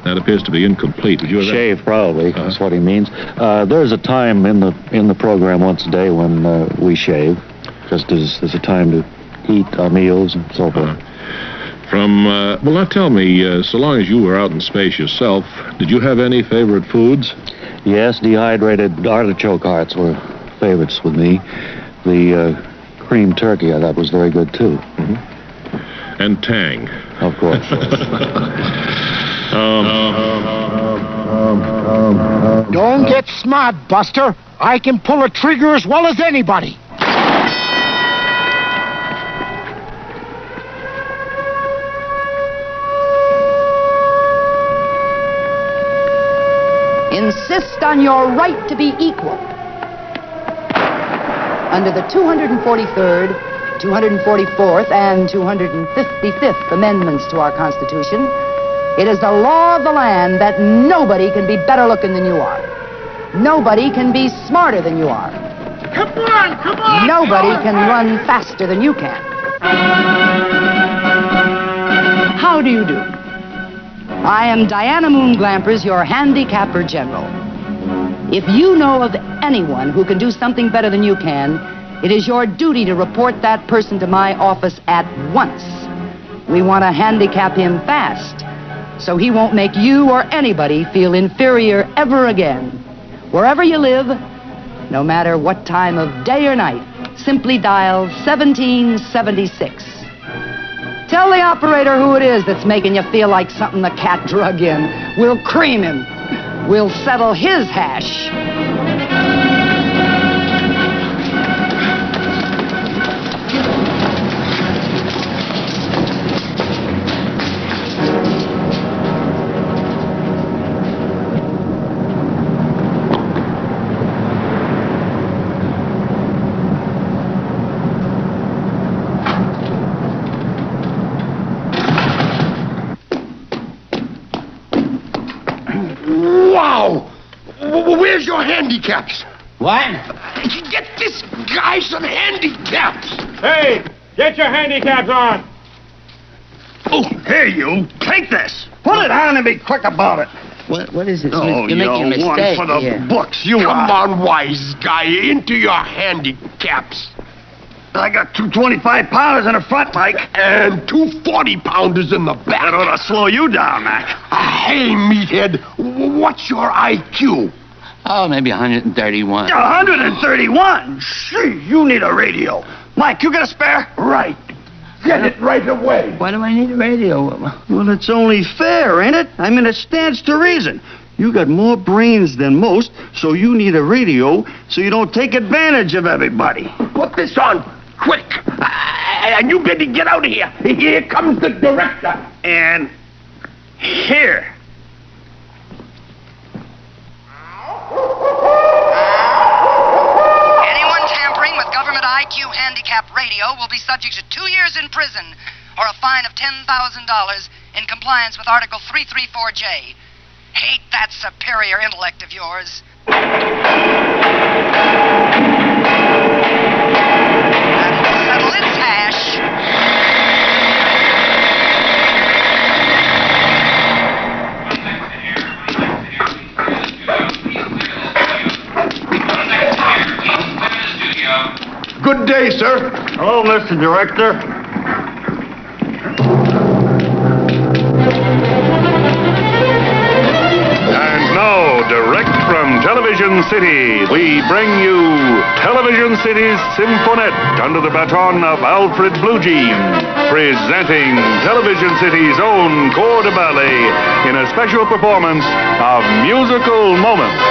That appears to be incomplete. Would you have Shave, probably. That's what he means. There's a time in the program once a day when we shave, just as there's a time to eat our meals and so forth. Well, now tell me, so long as you were out in space yourself, did you have any favorite foods? Yes, dehydrated artichoke hearts were favorites with me. The cream turkey, I thought, was very good, too. And tang. Of course. Don't get smart, Buster. I can pull a trigger as well as anybody. Insist on your right to be equal. Under the 243rd, 244th, and 255th Amendments to our Constitution, it is the law of the land that nobody can be better looking than you are. Nobody can be smarter than you are. Come on! Nobody can run faster than you can. How do you do? I am Diana Moon Glampers, your handicapper general. If you know of anyone who can do something better than you can, it is your duty to report that person to my office at once. We want to handicap him fast, so he won't make you or anybody feel inferior ever again. Wherever you live, no matter what time of day or night, simply dial 1776. Tell the operator who it is that's making you feel like something the cat drug in. We'll cream him. We'll settle his hash. Where's your handicaps? What? Get this guy some handicaps. Hey, get your handicaps on. Oh, here you. Take this. Put it on and be quick about it. What is it? Oh, You're making a mistake. one for the books. Come on, wise guy. Into your handicaps. I got two 25-pounders in the front, Mike. And two 40-pounders in the back. That ought to slow you down, Mac. Hey, meathead, what's your IQ? Oh, maybe 131. 131? Gee, you need a radio. Mike, you got a spare? Right. Get it right away. Why do I need a radio? Well, it's only fair, ain't it? I mean, it stands to reason. You got more brains than most, so you need a radio so you don't take advantage of everybody. Put this on, quick. And you better get out of here. Here comes the director. And here. Anyone tampering with government IQ handicap radio will be subject to 2 years in prison or a fine of $10,000 in compliance with Article 334J. Hate that superior intellect of yours. And settle its hash. Good day, sir. Hello, Mr. Director. Direct from Television City, we bring you Television City's Symphonette under the baton of Alfred Blue Jean, presenting Television City's own corps de ballet in a special performance of Musical Moments.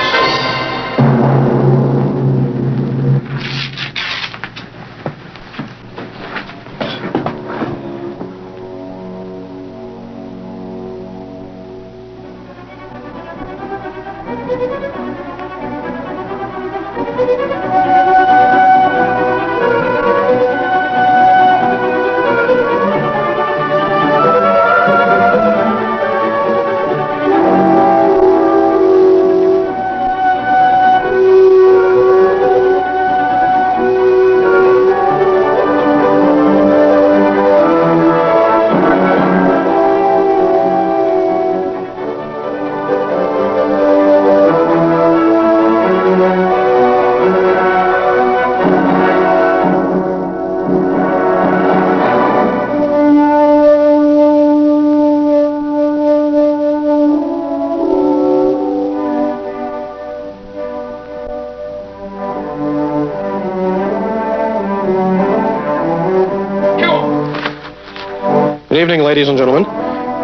evening, ladies and gentlemen.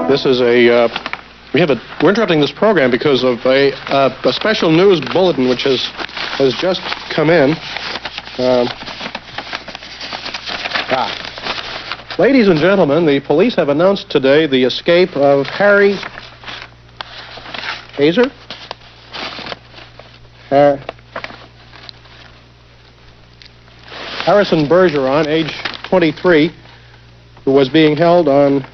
This is we're interrupting this program because of a special news bulletin which has just come in. Ladies and gentlemen, the police have announced today the escape of Harry Hazer? Harrison Bergeron, age 23, who was being held on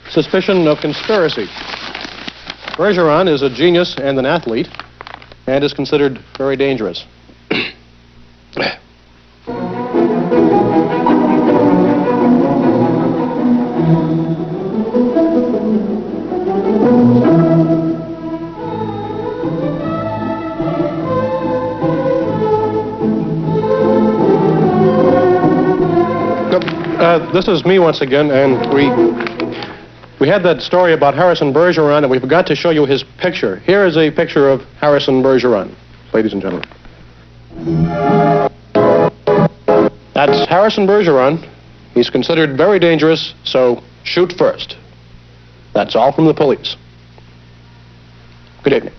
suspicion of conspiracy. Bergeron is a genius and an athlete, and is considered very dangerous. This is me once again, and we had that story about Harrison Bergeron, and we forgot to show you his picture. Here is a picture of Harrison Bergeron, ladies and gentlemen. That's Harrison Bergeron. He's considered very dangerous, so shoot first. That's all from the police. Good evening.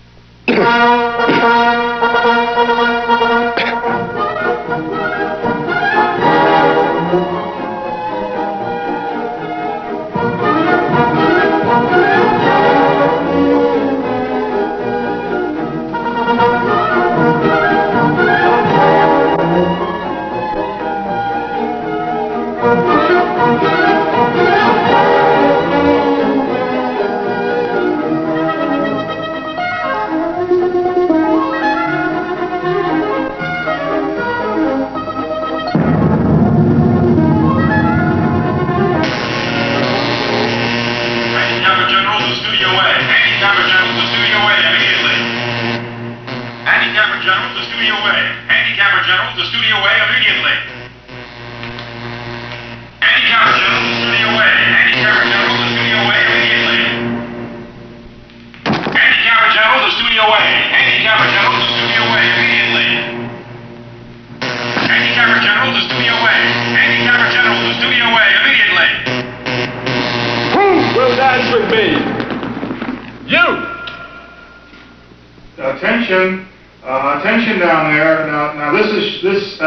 Attention down there. Now this is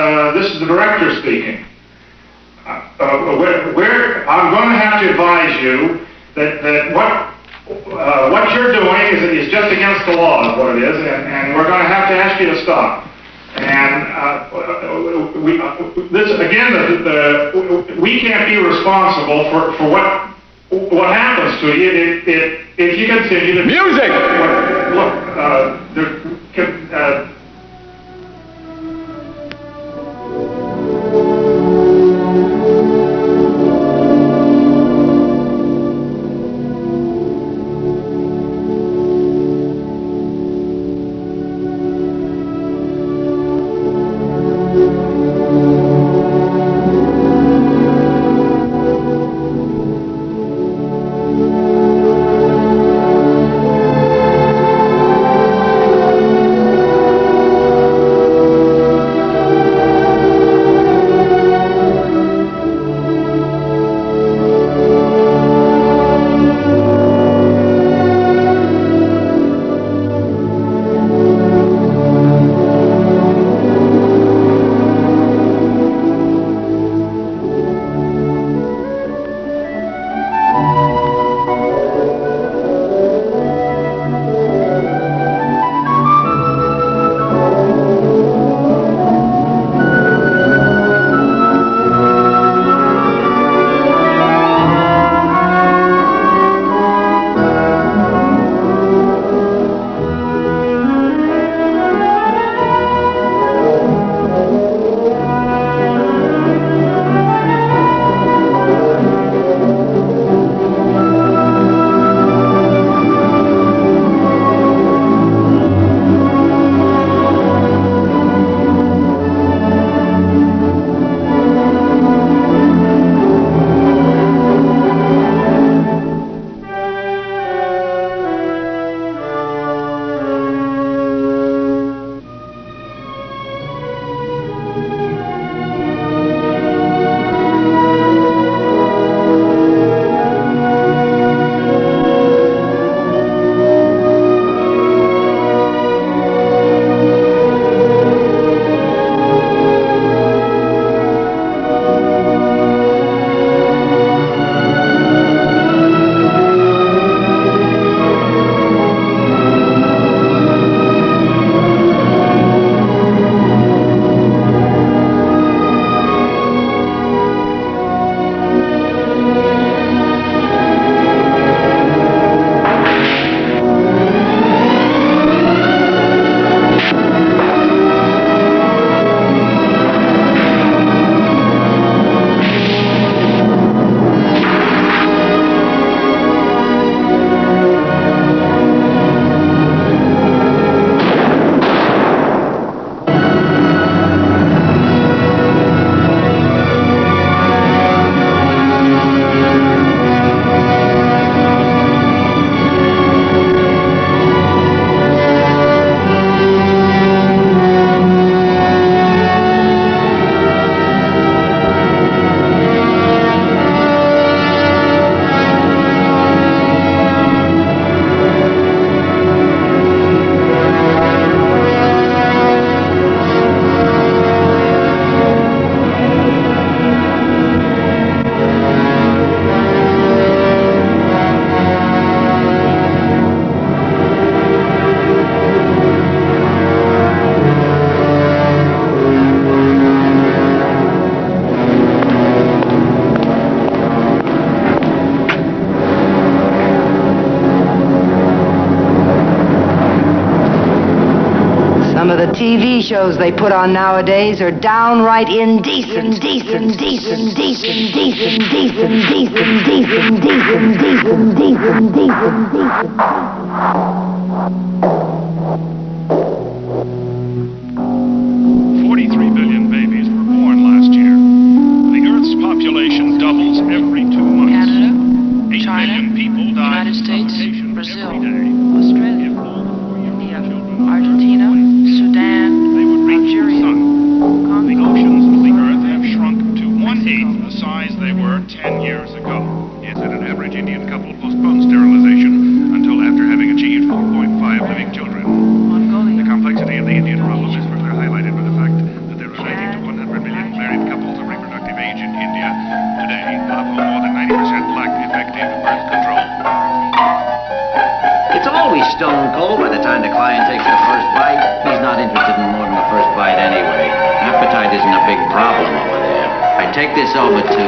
the director speaking. I'm going to have to advise you that what you're doing is just against the law, is what it is, and we're going to have to ask you to stop. And we can't be responsible for what happens to you if you continue to music. Some of the TV shows they put on nowadays are downright indecent. Decent. 43 billion babies were born last year. The Earth's population doubles every 2 months. Canada, 8 China, million people die United from States, suffocation Brazil, every day. Australia, India, Argentina, Sudan, They would reach the Nigeria, sun. Congo. The oceans of the Earth have shrunk to 1/8 the size they were 10 years ago. Yet an average Indian couple postpones sterilization until after having achieved 4.5 living children. The complexity of the Indian problem is further highlighted by the fact that there are 90 to 100 million married couples of reproductive age in India today, of whom more than 90% lack effective birth control. It's always stone cold by the time the client takes the first bite. He's not interested in more than the first bite anyway. Appetite isn't a big problem over there. I take this over to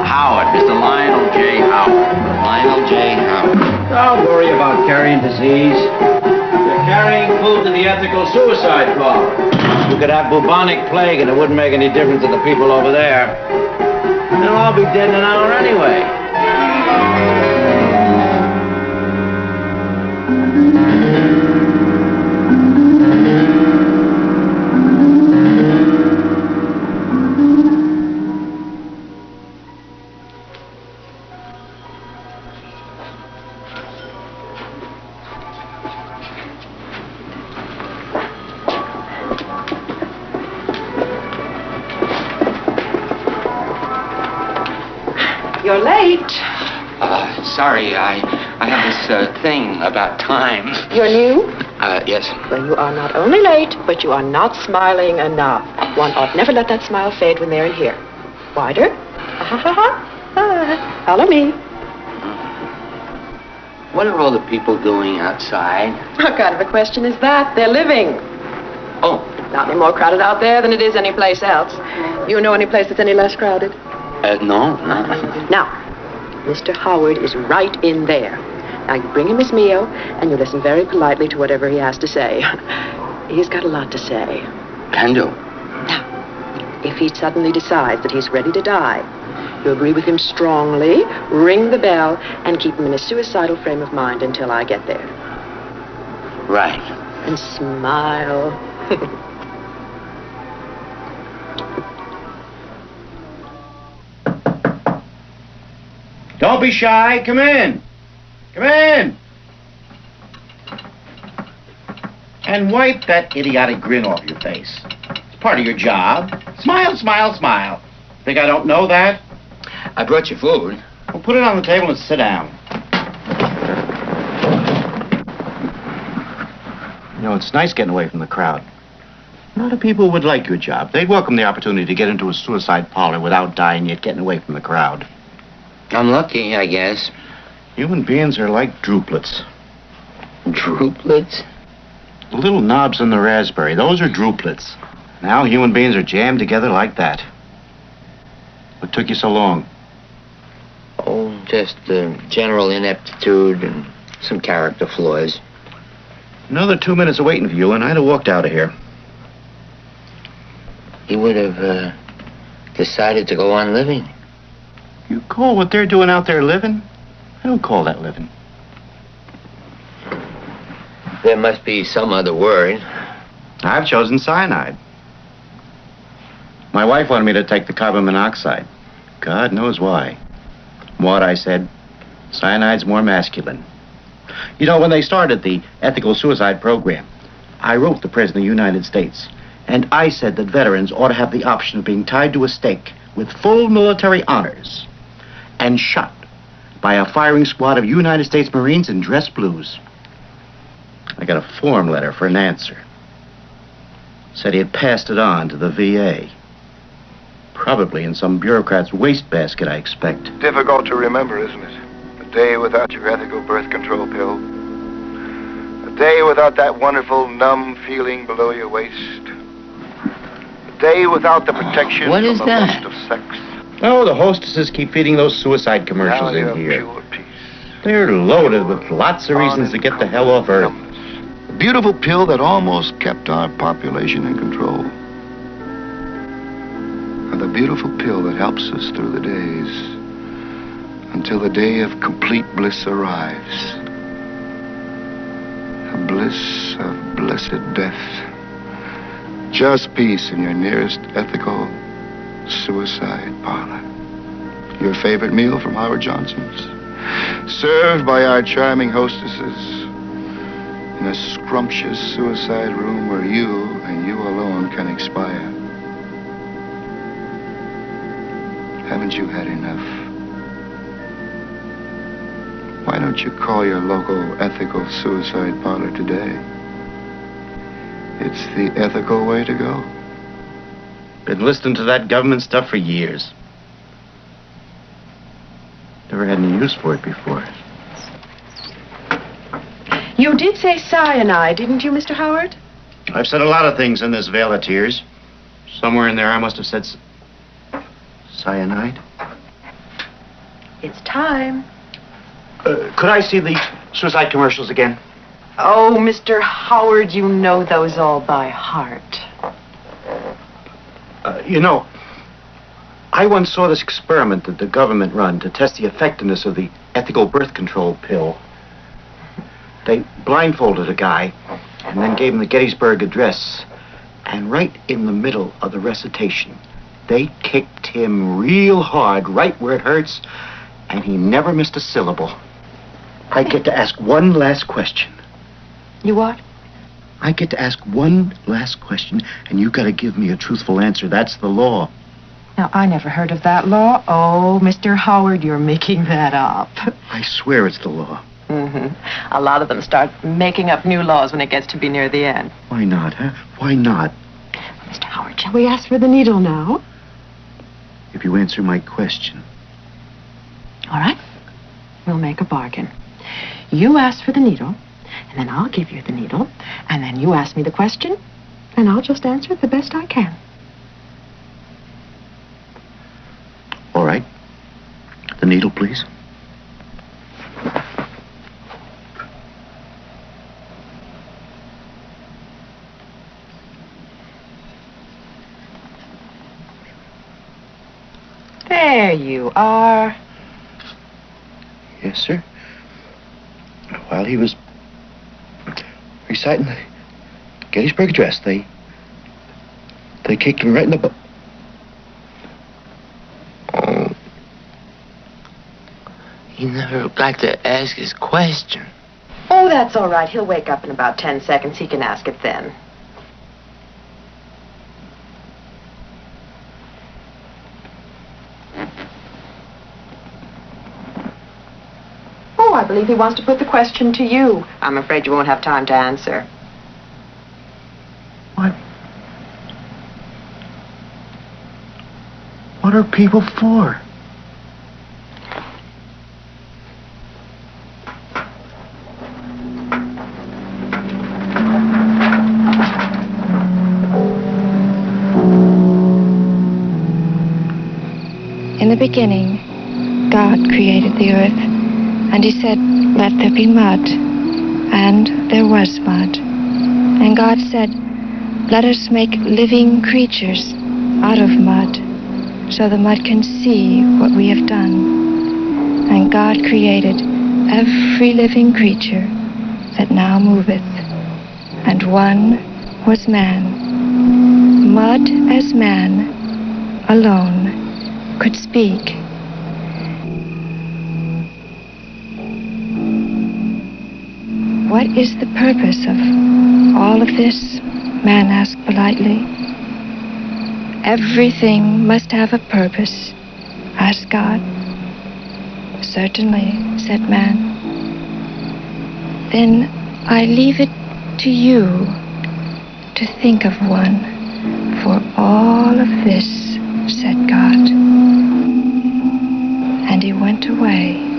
Howard, Mr. Lionel J. Howard. Lionel J. Howard. Don't worry about carrying disease. You're carrying food to the ethical suicide call. You could have bubonic plague and it wouldn't make any difference to the people over there. They'll all be dead in an hour anyway. You're late. Sorry, I have this thing about time. You're new? Yes. Well, you are not only late, but you are not smiling enough. One ought never let that smile fade when they're in here. Wider. Follow me. What are all the people doing outside? What kind of a question is that? They're living. Oh. Not any more crowded out there than it is any place else. You know any place that's any less crowded? No. Now, Mr. Howard is right in there. Now, you bring him his meal, and you listen very politely to whatever he has to say. He's got a lot to say. Can do. Now, if he suddenly decides that he's ready to die, you agree with him strongly, ring the bell, and keep him in a suicidal frame of mind until I get there. Right. And smile. Don't be shy. Come in. Come in. And wipe that idiotic grin off your face. It's part of your job. Smile, smile, smile. Think I don't know that? I brought you food. Well, put it on the table and sit down. You know, it's nice getting away from the crowd. A lot of people would like your job. They'd welcome the opportunity to get into a suicide parlor without dying yet getting away from the crowd. I'm lucky, I guess. Human beings are like drooplets. Drooplets? The little knobs in the raspberry, those are drooplets. Now human beings are jammed together like that. What took you so long? Oh, just general ineptitude and some character flaws. Another 2 minutes of waiting for you, and I'd have walked out of here. You would have decided to go on living. You call what they're doing out there living? I don't call that living. There must be some other word. I've chosen cyanide. My wife wanted me to take the carbon monoxide. God knows why. What I said, cyanide's more masculine. You know, when they started the ethical suicide program, I wrote the President of the United States, and I said that veterans ought to have the option of being tied to a stake with full military honors and shot by a firing squad of United States Marines in dress blues. I got a form letter for an answer. Said he had passed it on to the VA. Probably in some bureaucrat's wastebasket, I expect. Difficult to remember, isn't it? A day without your ethical birth control pill. A day without that wonderful numb feeling below your waist. A day without the protection What from is the that? lust of sex. Oh, the hostesses keep feeding those suicide commercials in here. They're loaded with lots of reasons to get the hell off Earth. beautiful pill that almost kept our population in control. Or the beautiful pill that helps us through the days until the day of complete bliss arrives. A bliss of blessed death. Just peace in your nearest ethical suicide parlor. Your favorite meal from Howard Johnson's. Served by our charming hostesses in a scrumptious suicide room where you and you alone can expire. Haven't you had enough? Why don't you call your local ethical suicide parlor today? It's the ethical way to go. Been listening to that government stuff for years. Never had any use for it before. You did say cyanide, didn't you, Mr. Howard? I've said a lot of things in this Vale of Tears. Somewhere in there I must have said cyanide. It's time. Could I see the suicide commercials again? Oh, Mr. Howard, you know those all by heart. You know, I once saw this experiment that the government run to test the effectiveness of the ethical birth control pill. They blindfolded a guy and then gave him the Gettysburg Address. And right in the middle of the recitation, they kicked him real hard, right where it hurts, and he never missed a syllable. I get to ask one last question. You what? I get to ask one last question, and you got to give me a truthful answer. That's the law. Now, I never heard of that law. Oh, Mr. Howard, you're making that up. I swear it's the law. Mm-hmm. A lot of them start making up new laws when it gets to be near the end. Why not, huh? Why not? Mr. Howard, shall we ask for the needle now? If you answer my question. All right. We'll make a bargain. You ask for the needle, and then I'll give you the needle, and then you ask me the question, and I'll just answer it the best I can. All right. The needle, please. There you are. Yes, sir. While he was reciting the Gettysburg Address, they kicked him right in the butt. He never got to ask his question. Oh, that's all right. He'll wake up in about 10 seconds. He can ask it then. Oh, I believe he wants to put the question to you. I'm afraid you won't have time to answer. What are people for? In the beginning, God created the earth, and he said, "Let there be mud." And there was mud. And God said, "Let us make living creatures out of mud, so the mud can see what we have done." And God created every living creature that now moveth, and one was man. Mud as man alone could speak. What is the purpose of all of this? Man asked politely. Everything must have a purpose, asked God. Certainly, said man. Then I leave it to you to think of one for all of this, said God. And he went away.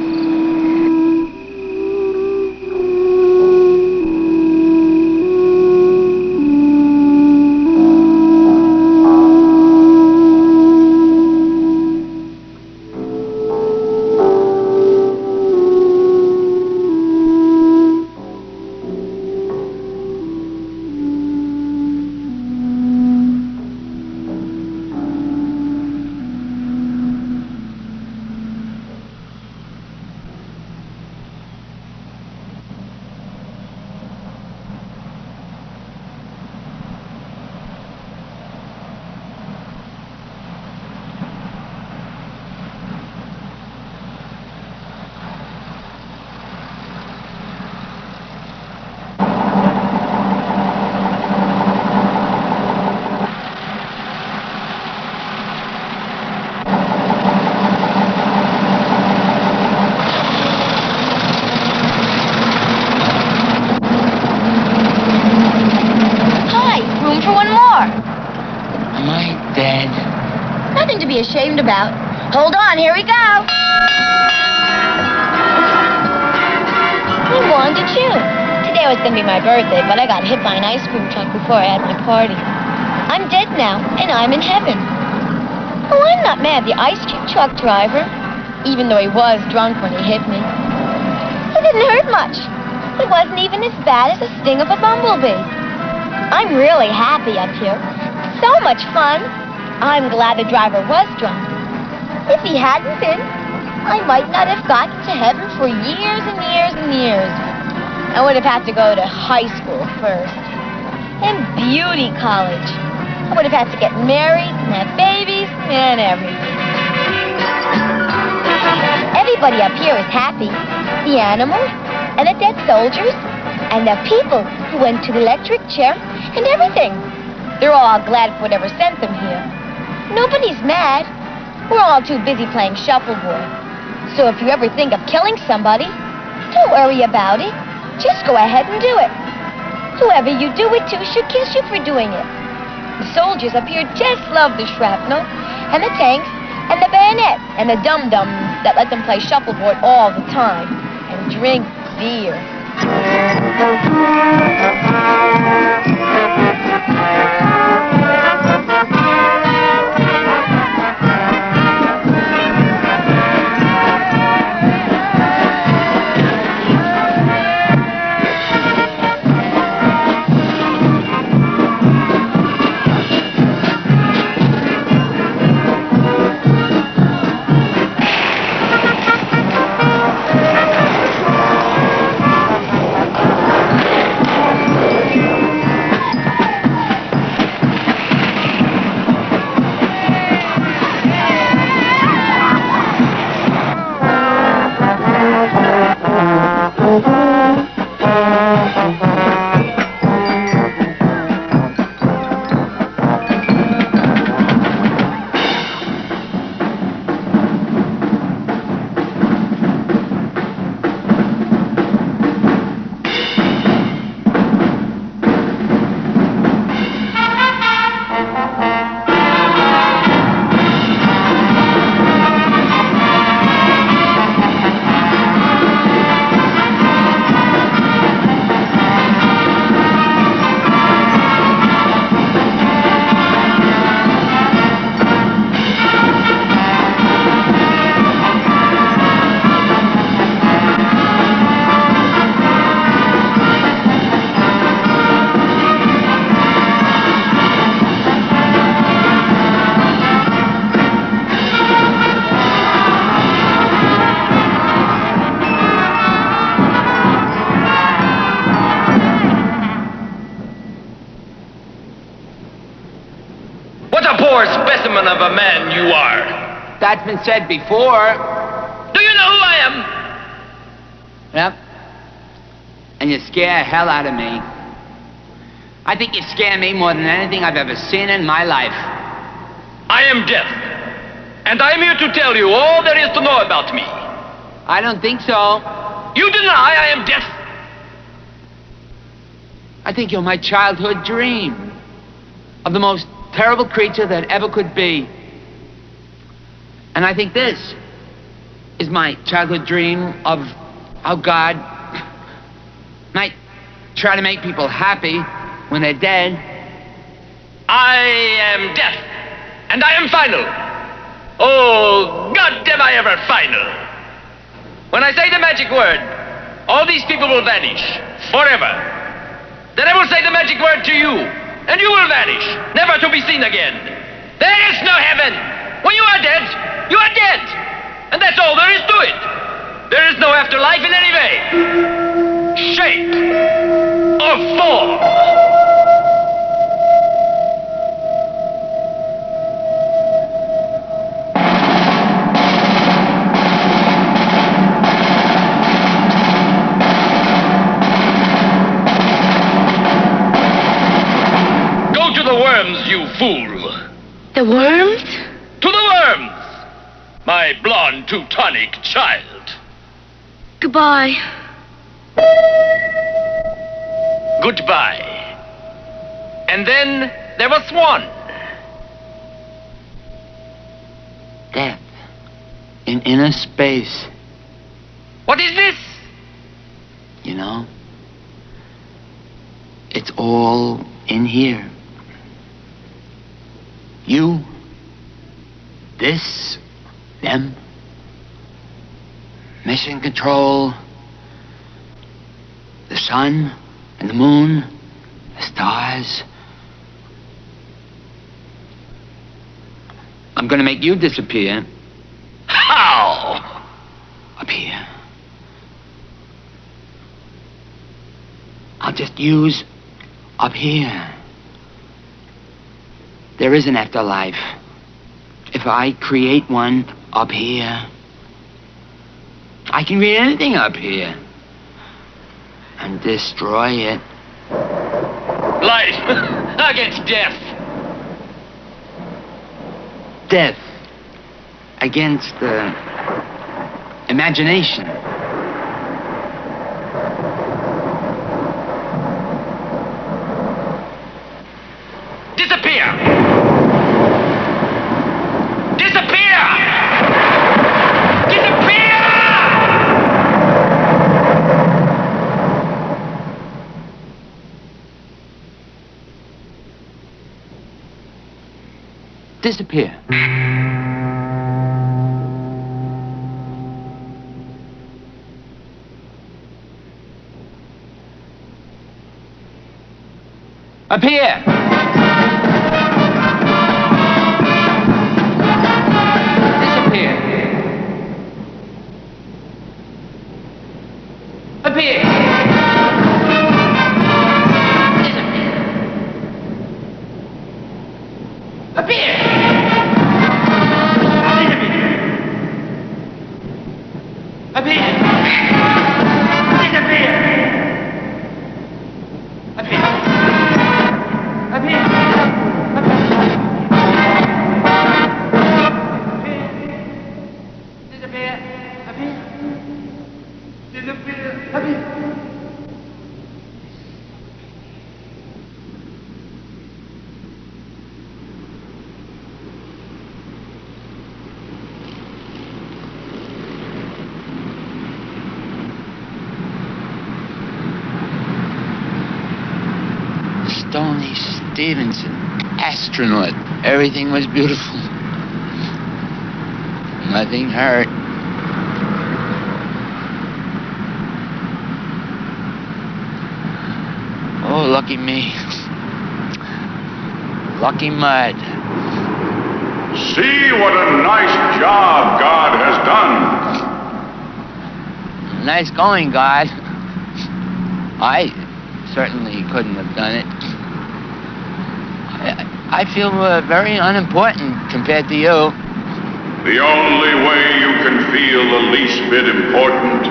be ashamed about. Hold on, here we go. I wanted you. Today was going to be my birthday, but I got hit by an ice cream truck before I had my party. I'm dead now, and I'm in heaven. Oh, I'm not mad at the ice cream truck driver, even though he was drunk when he hit me. It didn't hurt much. It wasn't even as bad as the sting of a bumblebee. I'm really happy up here. So much fun. I'm glad the driver was drunk. If he hadn't been, I might not have gotten to heaven for years and years and years. I would have had to go to high school first, and beauty college. I would have had to get married and have babies and everything. Everybody up here is happy. The animals, and the dead soldiers, and the people who went to the electric chair, and everything. They're all glad for whatever sent them here. Nobody's mad. We're all too busy playing shuffleboard. So if you ever think of killing somebody, don't worry about it. Just go ahead and do it. Whoever you do it to should kiss you for doing it. The soldiers up here just love the shrapnel, and the tanks, and the bayonet, and the dum-dums that let them play shuffleboard all the time, and drink beer. Specimen of a man you are. That's been said before. Do you know who I am? Yep. And you scare hell out of me. I think you scare me more than anything I've ever seen in my life. I am Death, and I am here to tell you all there is to know about me. I don't think so. You deny I am Death? I think you're my childhood dream of the most terrible creature that ever could be. And I think this is my childhood dream of how God might try to make people happy when they're dead. I am Death, and I am final. Oh, God am I ever final. When I say the magic word, all these people will vanish forever. Then I will say the magic word to you, and you will vanish, never to be seen again. There is no heaven. When you are dead, you are dead. And that's all there is to it. There is no afterlife in any way, shape, or form. You fool. The worms? To the worms! My blonde Teutonic child. Goodbye. Goodbye. And then there was one. Death. In inner space. What is this? You know? It's all in here. You. This. Them. Mission control. The sun and the moon. The stars. I'm gonna make you disappear. How? Up here. I'll just use up here. There is an afterlife. If I create one up here, I can create anything up here and destroy it. Life against death. Death against the imagination. Disappear! Disappear! Disappear! Disappear. Appear! Disappear! Appear! Disappear! Appear! Appear! Disappear! Appear! Stoney Stevenson, astronaut. Everything was beautiful. Nothing hurt. Oh, lucky me. Lucky mud. See what a nice job God has done. Nice going, God. I certainly couldn't have done it. I feel very unimportant compared to you. The only way you can feel the least bit important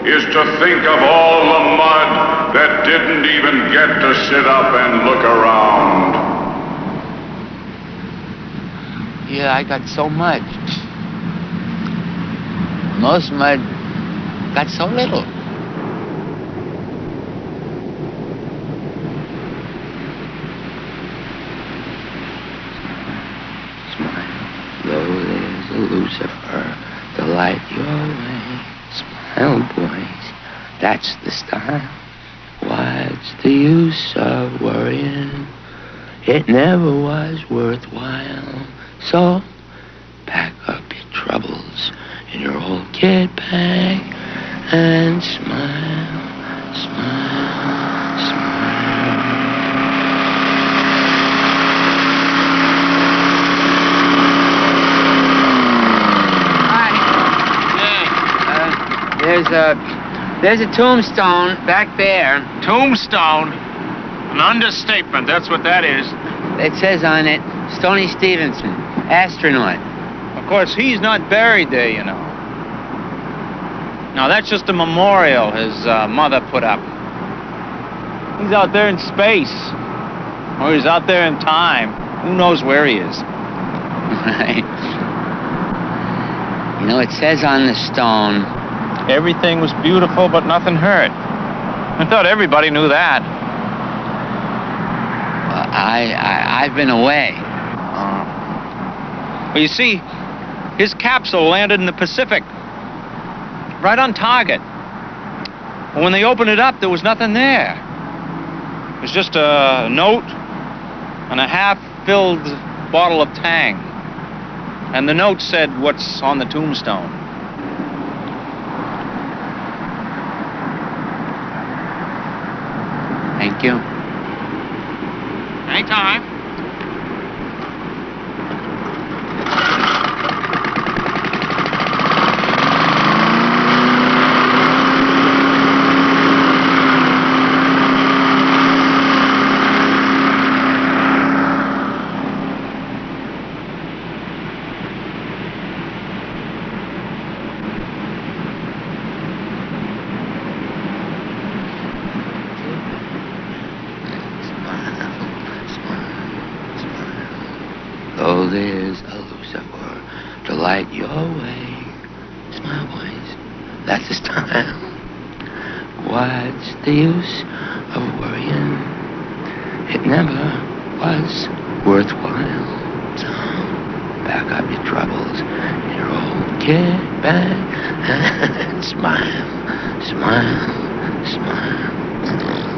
is to think of all the mud that didn't even get to sit up and look around. Yeah, I got so much. Most mud got so little. Lucifer, the light your way. Smile, boys, that's the style. What's the use of worrying? It never was worthwhile. So, pack up your troubles in your old kit bag and smile, smile, smile. There's a tombstone back there. Tombstone? An understatement, that's what that is. It says on it, Stoney Stevenson, astronaut. Of course, he's not buried there, you know. No, that's just a memorial his mother put up. He's out there in space. Or he's out there in time. Who knows where he is? Right. You know, it says on the stone, everything was beautiful, but nothing hurt. I thought everybody knew that. I've been away. Well, you see, His capsule landed in the Pacific, right on target. And when they opened it up, there was nothing there. It was just a note and a half-filled bottle of Tang. And the note said what's on the tombstone. Thank you. Anytime. Oh, there's a Lucifer to light your way. Smile, boys. That's his time. What's the use of worrying? It never was worthwhile. So, back up your troubles in your old kit bag and smile, smile, smile.